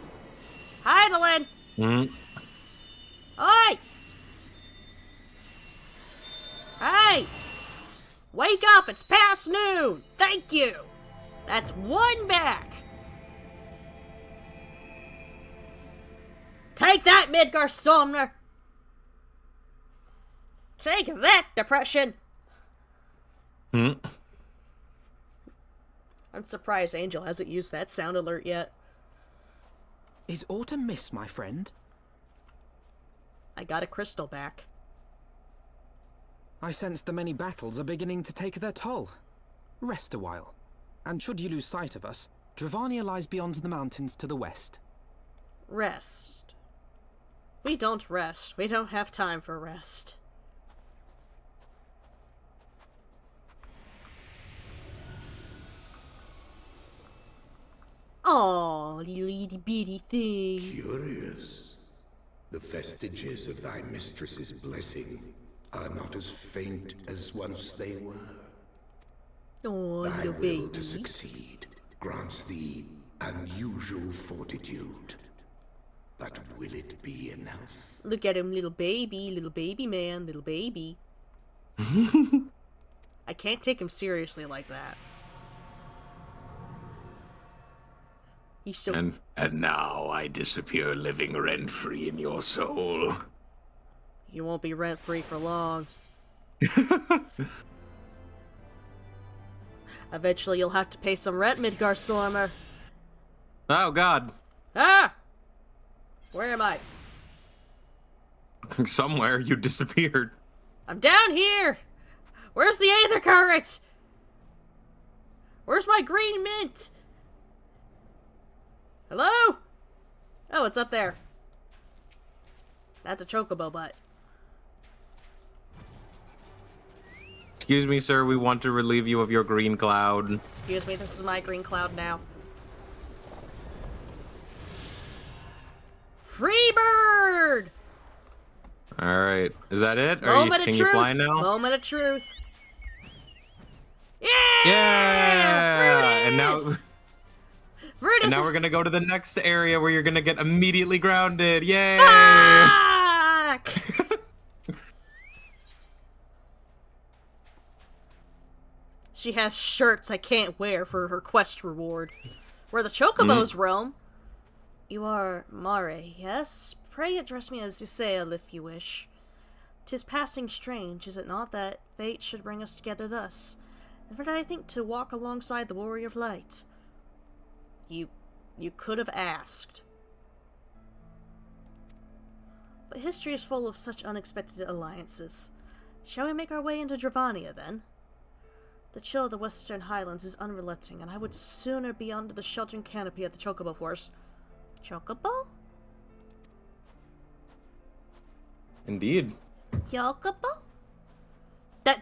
Heidelin! Oi! Hey! Wake up! It's past noon! Thank you! That's one back! Take that, Midgar Somner! Take that, depression! I'm surprised Angel hasn't used that sound alert yet. Is autumn miss, my friend? I got a crystal back. I sense the many battles are beginning to take their toll. Rest a while, and should you lose sight of us, Dravania lies beyond the mountains to the west. Rest. We don't rest. We don't have time for rest. Aw, little itty bitty thing. Curious. The vestiges of thy mistress's blessing are not as faint as once they were. Oh, Thy little will baby. to succeed grants thee unusual fortitude. But will it be enough? Look at him, little baby man, little baby. I can't take him seriously like that. He's so... And now I disappear living rent-free in your soul. You won't be rent-free for long. Eventually you'll have to pay some rent, Midgar Stormer. Oh, God. Ah! Where am I? Somewhere you disappeared. I'm down here! Where's the Aether Current? Where's my green mint? Hello? Oh, it's up there. That's a chocobo butt. Excuse me, sir, we want to relieve you of your green cloud. Excuse me, this is my green cloud now. Freebird! Alright, is that it? Can you truth. fly now? Moment of truth. Yeah! Yeah! And now, Brutus and now we're gonna go to the next area where you're gonna get immediately grounded. Yay! Fuck! She has shirts I can't wear for her quest reward. Where the chocobos roam. You are Mare, yes? Pray address me as Ysael if you wish. 'Tis passing strange, is it not, that fate should bring us together thus? Never did I think to walk alongside the Warrior of Light. You could have asked. But history is full of such unexpected alliances. Shall we make our way into Dravania, then? The chill of the Western Highlands is unrelenting, and I would sooner be under the sheltering canopy of the Chocobo Forest. Chocobo? Indeed. Chocobo?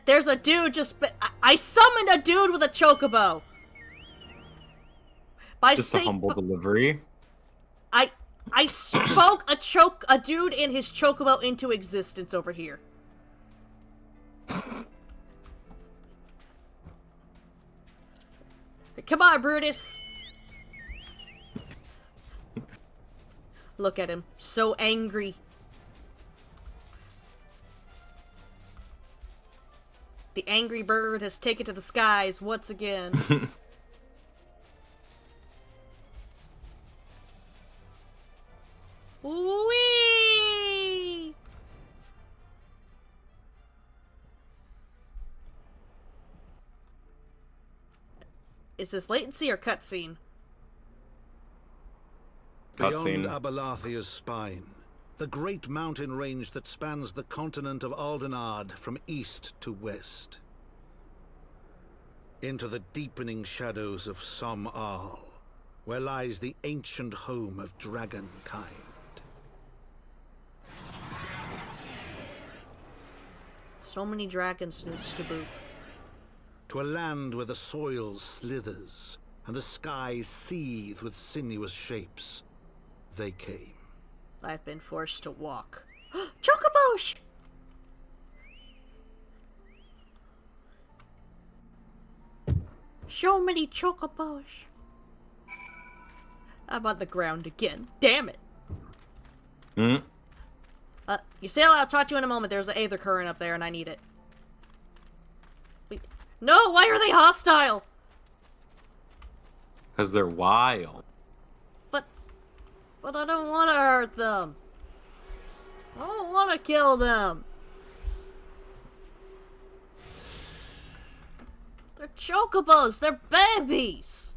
There's a dude just... I summoned a dude with a Chocobo! By Just a humble delivery. I spoke a dude in his Chocobo into existence over here. Come on, Brutus! Look at him. So angry. The angry bird has taken to the skies once again. Whee! Is this latency or cutscene? Beyond Abalathia's spine, the great mountain range that spans the continent of Aldenard from east to west. Into the deepening shadows of Som-Al, where lies the ancient home of dragonkind. So many dragon snoots to boot. To a land where the soil slithers and the skies seethe with sinuous shapes, they came. I've been forced to walk. Chocobosh! So many chocobosh. I'm on the ground again. Damn it. Hmm? You sail, I'll talk to you in a moment. There's an aether current up there and I need it. Wait. No, why are they hostile? Because they're wild. But I don't want to hurt them. I don't want to kill them. They're chocobos. They're babies.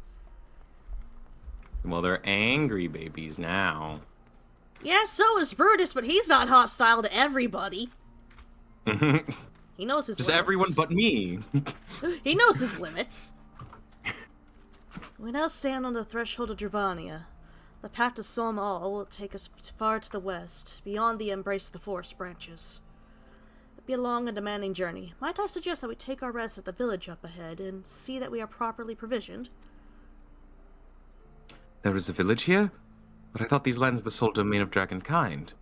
Well, they're angry babies now. Yeah, so is Brutus, but he's not hostile to everybody. He knows his Just limits. everyone but me. He knows his limits. We now stand on the threshold of Dravania. The path to Som-Al will take us far to the west, beyond the embrace of the forest branches. It'll be a long and demanding journey. Might I suggest that we take our rest at the village up ahead and see that we are properly provisioned? There is a village here? But I thought these lands the sole domain of dragonkind.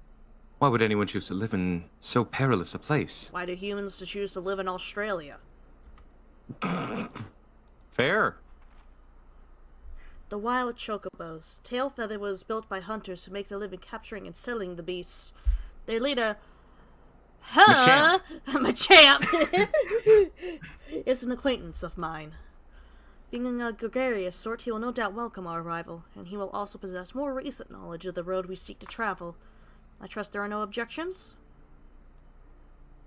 Why would anyone choose to live in so perilous a place? Why do humans choose to live in Australia? Fair. The wild chocobos. Tailfeather was built by hunters who make their living capturing and selling the beasts. They lead a... Huh? Machamp! It's an acquaintance of mine. Being a gregarious sort, he will no doubt welcome our arrival, and he will also possess more recent knowledge of the road we seek to travel. I trust there are no objections?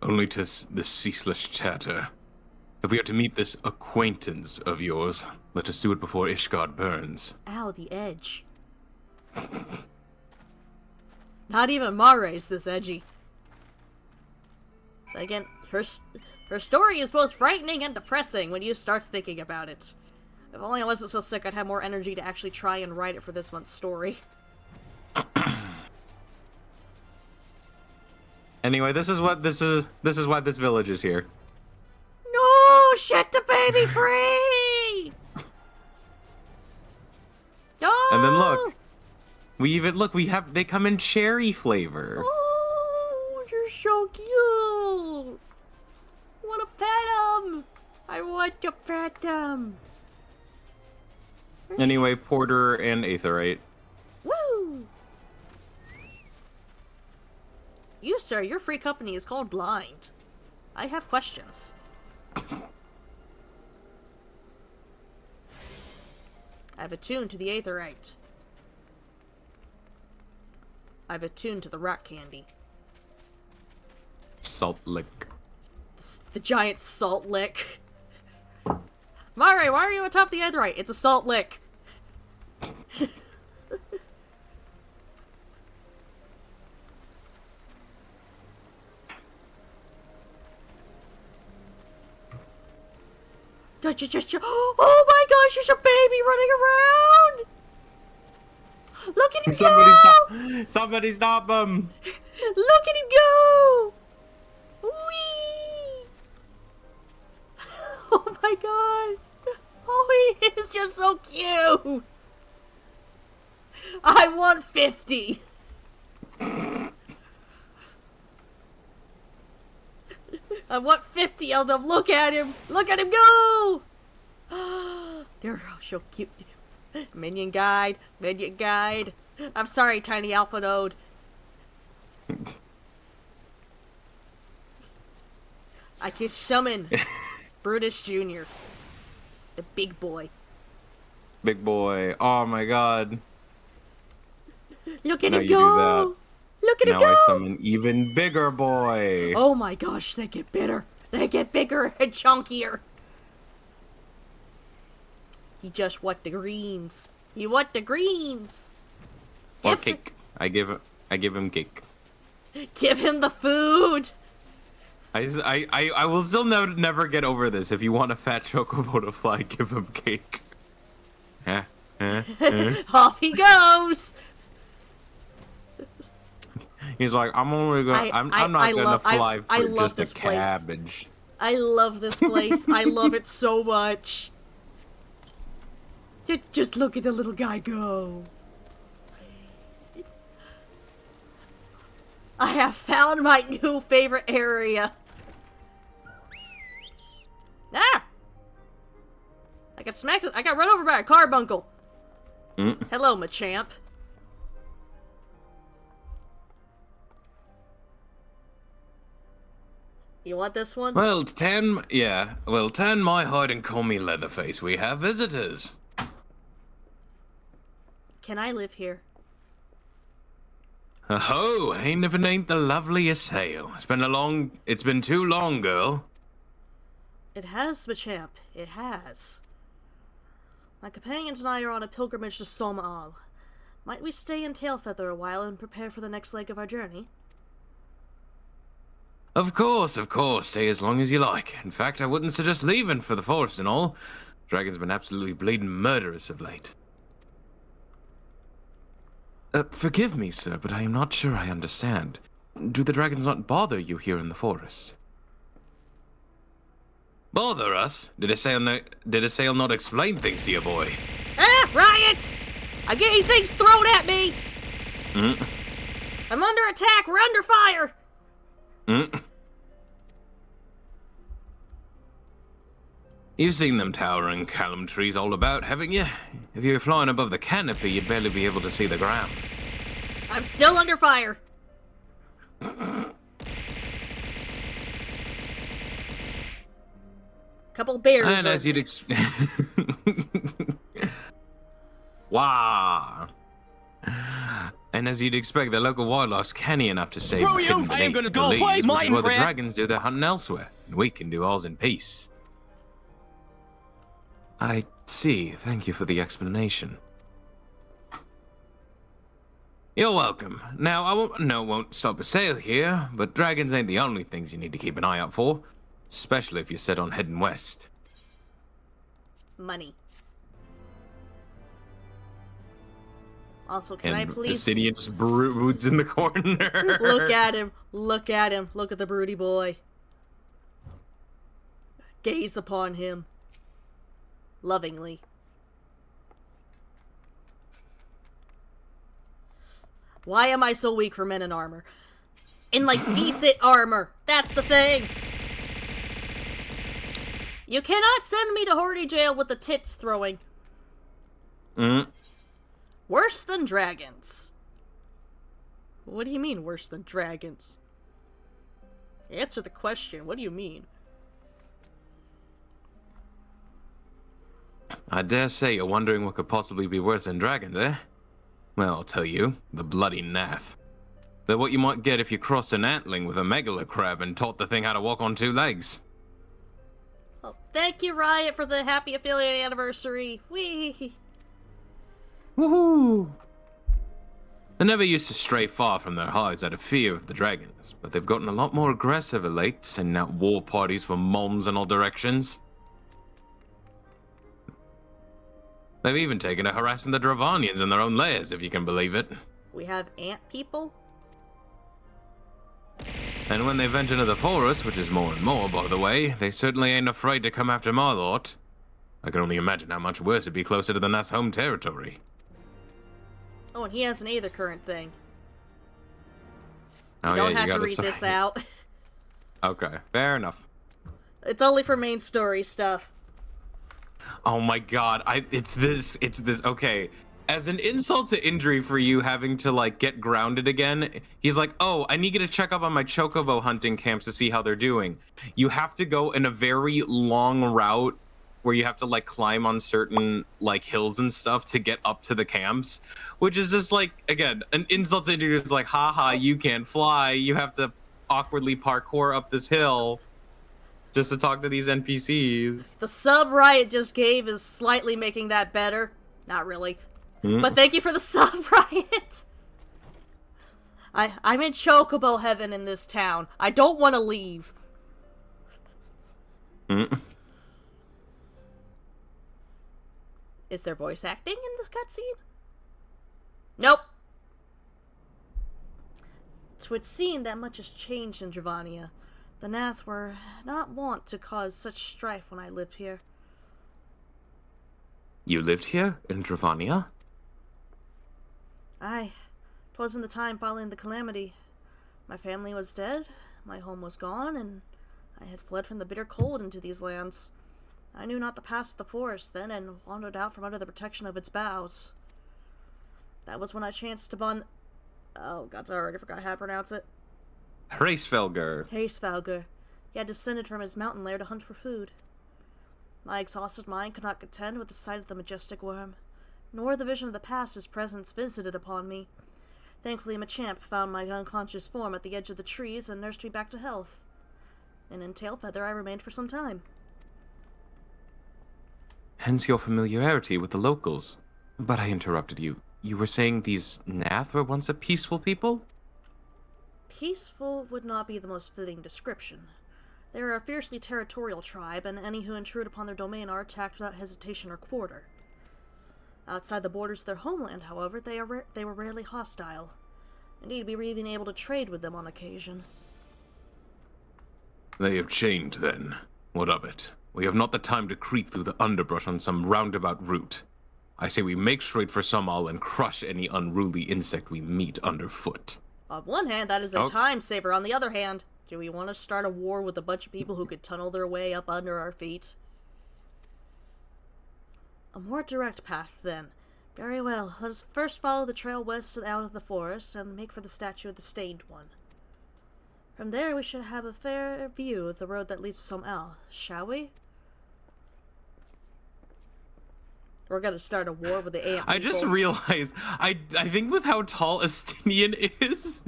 Only to the ceaseless chatter. If we are to meet this acquaintance of yours, let us do it before Ishgard burns. Ow, the edge. Not even Mare's this edgy. Again, her story is both frightening and depressing when you start thinking about it. If only I wasn't so sick, I'd have more energy to actually try and write it for this month's story. Anyway, this is why this village is here. No! Shit the baby free! No! And then look, they come in cherry flavor. Oh, you're so cute! I want to pet them! I want to pet them! Anyway, Porter and Aetherite. Woo! You, sir, your free company is called Blind. I have questions. I have attuned to the Aetherite. I've attuned to the rock candy. Salt lick. The giant salt lick. Mare, why are you atop the Aetherite? It's a salt lick. Oh my gosh, there's a baby running around! Look at him go! Somebody stop him! Look at him go! Whee! Oh my god! Oh, he is just so cute! I want 50! I want 50 of them! Look at him! Look at him go! They're so cute. Minion guide. Minion guide. I'm sorry, Tiny Alpha Node. I can summon Brutus Jr. The big boy. Big boy. Oh my god. Look at Now him you do go! that. Look at him Now go! I summon even bigger boy. Oh my gosh, they get bitter. They get bigger and chunkier. He just want the greens. He want the greens. Or cake. I give him cake. Give him the food. I will still never get over this. If you want a fat chocobo to fly, give him cake. Off he goes. He's like, I'm only gonna. I'm not gonna fly for just a cabbage. I love this place. I love it so much. Just look at the little guy go. I have found my new favorite area. Ah! I got smacked. I got run over by a carbuncle. Hello, Machamp. You want this one? Well, turn my heart and call me Leatherface. We have visitors. Can I live here? Oh, ain't if it ain't the loveliest sail. It's been too long, girl. It has, Machamp. It has. My companions and I are on a pilgrimage to Somal. Might we stay in Tailfeather a while and prepare for the next leg of our journey? Of course. Stay as long as you like. In fact, I wouldn't suggest leaving for the forest and all. Dragon's been absolutely bleeding murderous of late. Forgive me, sir, but I am not sure I understand. Do the dragons not bother you here in the forest? Bother us? Did a sail not explain things to you, boy? Ah! Riot! I'm getting things thrown at me! I'm under attack! We're under fire! You've seen them towering callum trees all about, haven't you? If you're flying above the canopy, you'd barely be able to see the ground. I'm still under fire! Couple bears. And as you'd wow. And as you'd expect, the local wildlife's canny enough to save hidden beneath the leaves, which is where the dragons do their hunting elsewhere, and we can do ours in peace. I see. Thank you for the explanation. You're welcome. Now, I won't stop a sail here, but dragons ain't the only things you need to keep an eye out for, especially if you're set on heading west. Money. Also, can I please... Obsidian just broods in the corner. Look at him. Look at him. Look at the broody boy. Gaze upon him. Lovingly. Why am I so weak for men in armor? In, like, decent armor. That's the thing. You cannot send me to Horty jail with the tits throwing. Worse than dragons. What do you mean, worse than dragons? Answer the question. What do you mean? I dare say you're wondering what could possibly be worse than dragons, eh? Well, I'll tell you. The bloody nath. They're what you might get if you crossed an antling with a megala crab and taught the thing how to walk on two legs. Oh, thank you, Riot, for the happy affiliate anniversary. Whee! Woohoo! They never used to stray far from their hives out of fear of the dragons, but they've gotten a lot more aggressive of late, sending out war parties for moms in all directions. They've even taken to harassing the Dravanians in their own lairs, if you can believe it. We have ant people? And when they venture into the forest, which is more and more, by the way, they certainly ain't afraid to come after my lot. I can only imagine how much worse it'd be closer to the Nass home territory. Oh, and he has an Aether Current thing. Oh, You don't yeah, have you to gotta read say- this out. Okay, fair enough. It's only for main story stuff. Oh my god, it's this, okay. As an insult to injury for you having to, like, get grounded again, he's like, oh, I need you to check up on my chocobo hunting camps to see how they're doing. You have to go in a very long route where you have to, like, climb on certain, like, hills and stuff to get up to the camps, which is just, like, again, an insult to injury. It's like, haha, you can't fly. You have to awkwardly parkour up this hill just to talk to these NPCs. The sub Riot just gave is slightly making that better. Not really. But thank you for the sub, Riot! I'm in chocobo heaven in this town. I don't want to leave. Is there voice acting in this cutscene? Nope. It would seem that much has changed in Dravania. The Nath were not wont to cause such strife when I lived here. You lived here in Dravania? Aye. 'Twas in the time following the calamity. My family was dead, my home was gone, and I had fled from the bitter cold into these lands. I knew not the pass of the forest then, and wandered out from under the protection of its boughs. That was when I chanced upon... Oh, God, I already forgot how to pronounce it. Hraesvelgr. Hraesvelgr. He had descended from his mountain lair to hunt for food. My exhausted mind could not contend with the sight of the majestic worm, nor the vision of the past his presence visited upon me. Thankfully, Machamp found my unconscious form at the edge of the trees and nursed me back to health. And in Tailfeather I remained for some time. Hence your familiarity with the locals. But I interrupted you. You were saying these Nath were once a peaceful people? Peaceful would not be the most fitting description. They are a fiercely territorial tribe, and any who intrude upon their domain are attacked without hesitation or quarter. Outside the borders of their homeland, however, they were rarely hostile. Indeed, we were even able to trade with them on occasion. They have changed, then. What of it? We have not the time to creep through the underbrush on some roundabout route. I say we make straight for Sumal and crush any unruly insect we meet underfoot. On one hand, that is a time saver. On the other hand, do we want to start a war with a bunch of people who could tunnel their way up under our feet? A more direct path, then. Very well. Let us first follow the trail west out of the forest and make for the statue of the Stained One. From there, we should have a fair view of the road that leads to Sumal, shall we? We're gonna start a war with the ant people. I just realized, I think with how tall Estinian is,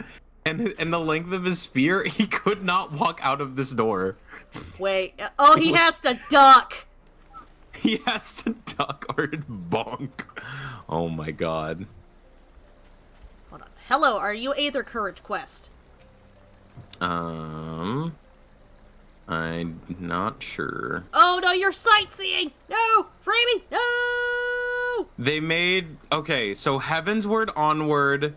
and the length of his spear, he could not walk out of this door. Wait, oh, he has to duck! He has to duck or bonk. Oh my god. Hold on. Hello, are you Aether Current Quest? I'm not sure. Oh no, you're sightseeing! No! Free me! No! They made, okay, so Heavensward Onward,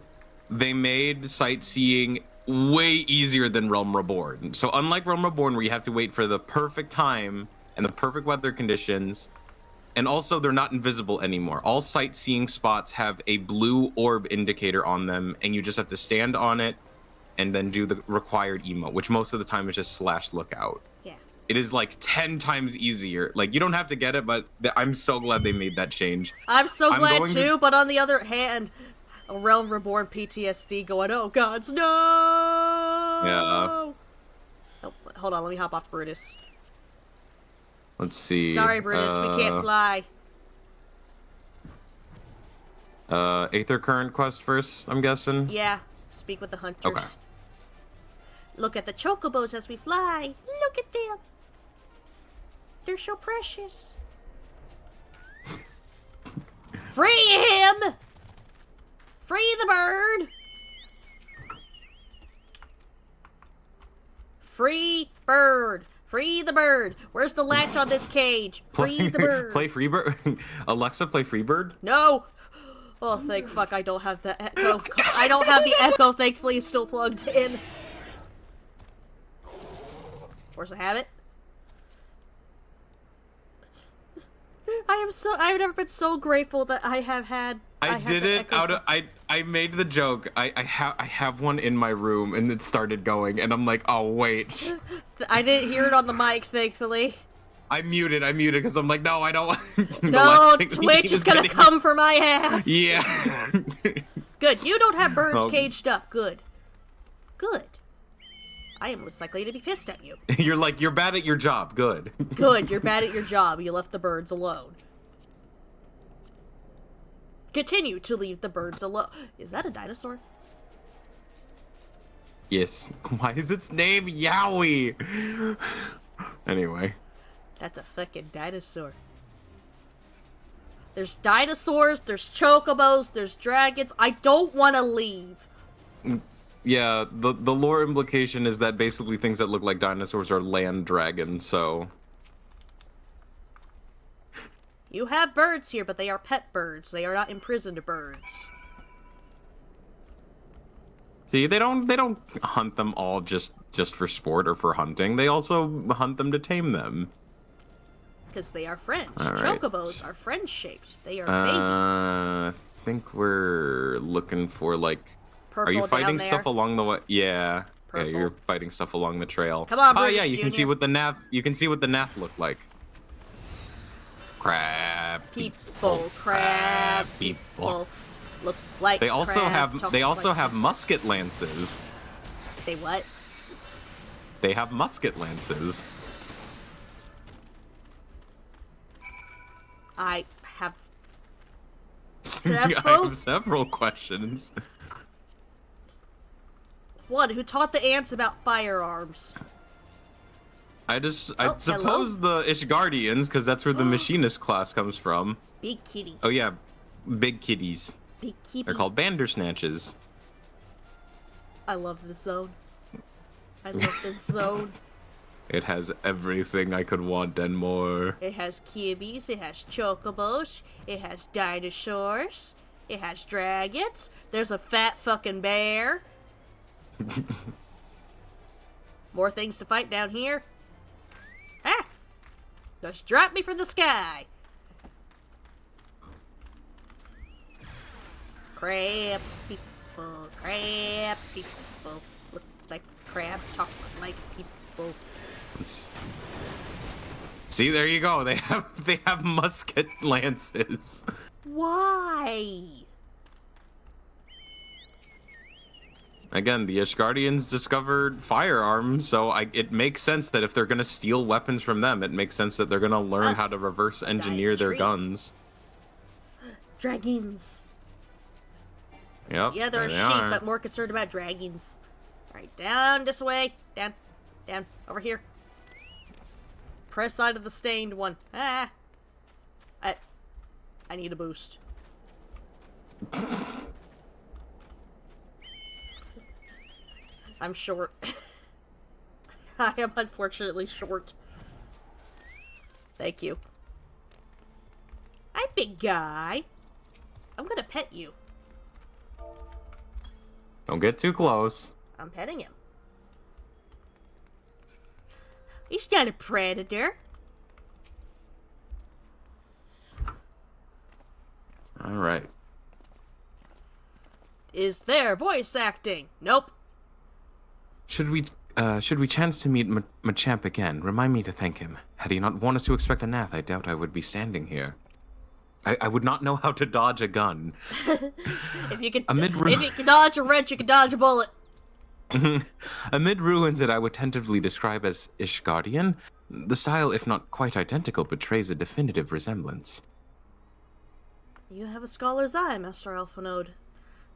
they made sightseeing way easier than Realm Reborn. So unlike Realm Reborn, where you have to wait for the perfect time and the perfect weather conditions, and also they're not invisible anymore. All sightseeing spots have a blue orb indicator on them, and you just have to stand on it and then do the required emote, which most of the time is just /lookout. Yeah. It is like 10 times easier. Like, you don't have to get it, but I'm so glad they made that change. I'm so glad too, but on the other hand, a Realm Reborn PTSD going, oh gods, no! Yeah. Oh, hold on, let me hop off Brutus. Let's see. Sorry, Brutus, we can't fly. Aether Current quest first, I'm guessing? Yeah, speak with the hunters. Okay. Look at the chocobos as we fly. Look at them. They're so precious. Free him! Free the bird! Free bird! Free the bird! Where's the latch on this cage? Free the bird! Play Freebird. Alexa, play Freebird. No! Oh, thank fuck I don't have the echo. I don't have the echo, thankfully it's still plugged in. Where's the habit? I've never been so grateful that I have had. I did it out of. I made the joke. I have one in my room, and it started going, and I'm like, oh wait. I didn't hear it on the mic, thankfully. I muted because I'm like, no, I don't. No, Twitch is gonna come for my ass. Yeah. Good. You don't have birds caged up. Good. Good. I am less likely to be pissed at you. You're bad at your job. Good. Good. You're bad at your job. You left the birds alone. Continue to leave the birds alone. Is that a dinosaur? Yes. Why is its name Yowie? Anyway. That's a fucking dinosaur. There's dinosaurs, there's chocobos, there's dragons. I don't want to leave. Yeah, the lore implication is that basically things that look like dinosaurs are land dragons, so... You have birds here, but they are pet birds. They are not imprisoned birds. See, they don't hunt them all just for sport or for hunting. They also hunt them to tame them. Because they are friends. All right. Chocobos are friend-shaped. They are babies. I think we're looking for, like... Purple are you fighting down there. stuff along the way? Yeah. Purple. Yeah, you're fighting stuff along the trail. Come on, Oh British yeah, you can see Junior. what the nav. You can see what the nav look like. Crab People, crab people, look like They also crab, have. talk They also like have musket lances. They what? They have musket lances. I have I several. have several questions. One, who taught the ants about firearms? I hello? suppose the Ishgardians, because that's where the machinist class comes from. Big kitty. Oh yeah, big kitties. Big kitty. They're called Bandersnatches. I love this zone. I love this zone. It has everything I could want and more. It has kibbies, it has chocobos, it has dinosaurs, it has dragons, there's a fat fucking bear. More things to fight down here. Ah! Just drop me from the sky. Crab people, crab people. Look like crab, talk like people. See, there you go. They have musket lances. Why? Again, the Ishgardians discovered firearms, so it makes sense that if they're gonna steal weapons from them, it makes sense that they're gonna learn how to reverse engineer their guns. Dragons. Yep. Yeah, they're a there sheep, they are. but more concerned about dragons. Alright, down this way. Down. Down. Over here. Press side of the stained one. Ah. I need a boost. I'm short. I am unfortunately short. Thank you. Hi, big guy. I'm gonna pet you. Don't get too close. I'm petting him. He's not a predator. All right. Is there voice acting? Nope. Should we chance to meet Machamp again, remind me to thank him. Had he not warned us to expect the Nath, I doubt I would be standing here. I would not know how to dodge a gun. If you can dodge a wrench, you can dodge a bullet. Amid ruins that I would tentatively describe as Ishgardian, the style, if not quite identical, betrays a definitive resemblance. You have a scholar's eye, Master Alphanode.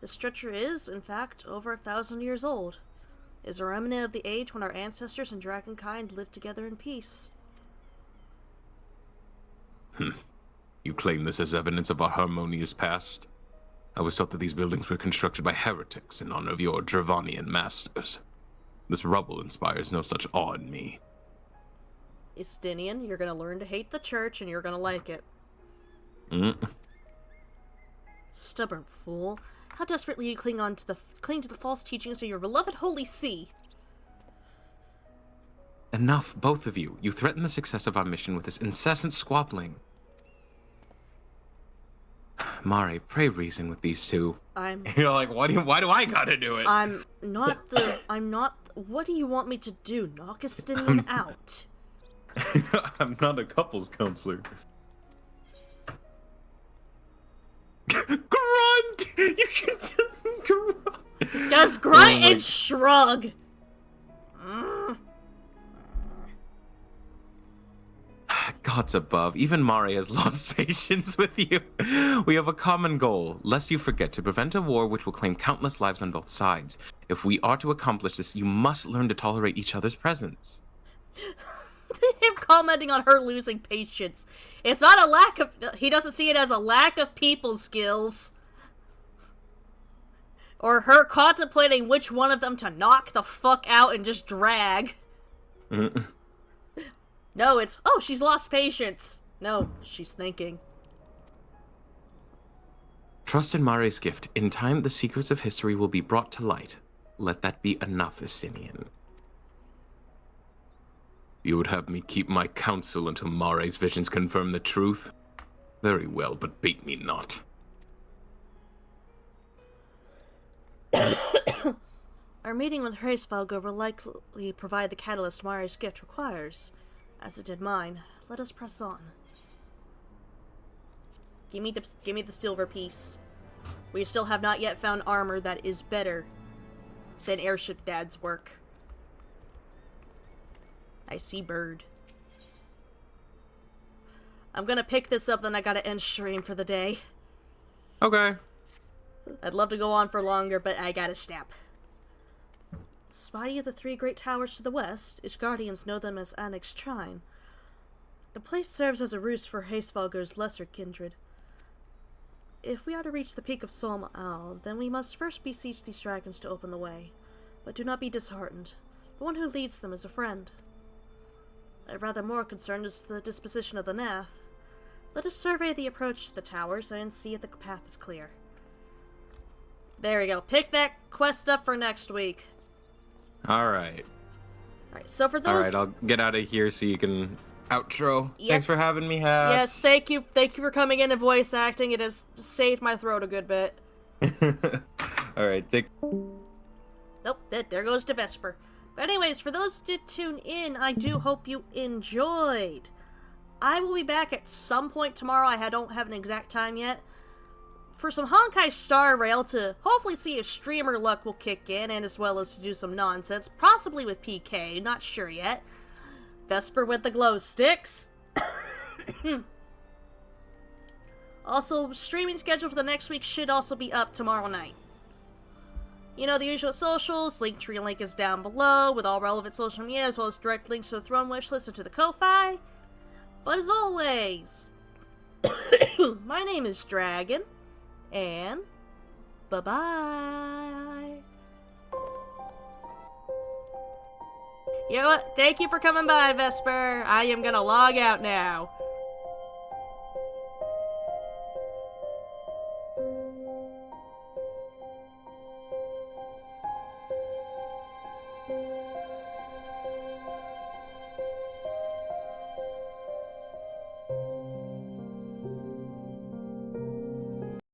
This structure is, in fact, over 1,000 years old. It is a remnant of the age when our ancestors and dragonkind lived together in peace. You claim this as evidence of our harmonious past? I was taught that these buildings were constructed by heretics in honor of your Dravanian masters. This rubble inspires no such awe in me. Estinian, you're gonna learn to hate the church, and you're gonna like it. Stubborn fool. How desperately you cling to the false teachings of your beloved Holy See. Enough, both of you. You threaten the success of our mission with this incessant squabbling. Mari, pray reason with these two. You're like, why do I gotta do it? I'm not. What do you want me to do? Knock Estinian out? I'm not a couples counselor. Grunt! You can just grunt. Just grunt and shrug. Gods above, even Mari has lost patience with you. We have a common goal, lest you forget, to prevent a war which will claim countless lives on both sides. If we are to accomplish this, you must learn to tolerate each other's presence. Him commenting on her losing patience. It's not a lack of... He doesn't see it as a lack of people skills. Or her contemplating which one of them to knock the fuck out and just drag. No, it's, oh, she's lost patience. No, she's thinking. Trust in Mari's gift. In time, the secrets of history will be brought to light. Let that be enough, Estinian. You would have me keep my counsel until Mari's visions confirm the truth? Very well, but beat me not. Our meeting with Hraesvalgur will likely provide the catalyst Mari's gift requires. As it did mine. Let us press on. Give me the silver piece. We still have not yet found armor that is better than Airship Dad's work. I see bird. I'm gonna pick this up, then I gotta end stream for the day. Okay. I'd love to go on for longer, but I gotta stop. Spotty of the three great towers to the west, Ishgardians know them as Annexed Shrine. The place serves as a roost for Hraesvalgur's lesser kindred. If we are to reach the peak of Solm-Al, then we must first beseech these dragons to open the way. But do not be disheartened. The one who leads them is a friend. Rather more concerned is the disposition of the Nath. Let us survey the approach to the towers and see if the path is clear. There we go. Pick that quest up for next week. Alright. Alright, so for those... Alright, I'll get out of here so you can outro. Yep. Thanks for having me, Hats. Yes, thank you. Thank you for coming in and voice acting. It has saved my throat a good bit. Alright, Nope, there goes to Vesper. But anyways, for those who did tune in, I do hope you enjoyed. I will be back at some point tomorrow. I don't have an exact time yet. For some Honkai Star Rail to hopefully see if streamer luck will kick in, and as well as to do some nonsense, possibly with PK, not sure yet. Vesper with the glow sticks. Also, streaming schedule for the next week should also be up tomorrow night. You know, the usual socials, Linktree link is down below, with all relevant social media, as well as direct links to the Throne wishlist and to the Ko-Fi. But as always, my name is Dragon. And bye-bye. You know what? Thank you for coming by, Vesper. I am gonna log out now.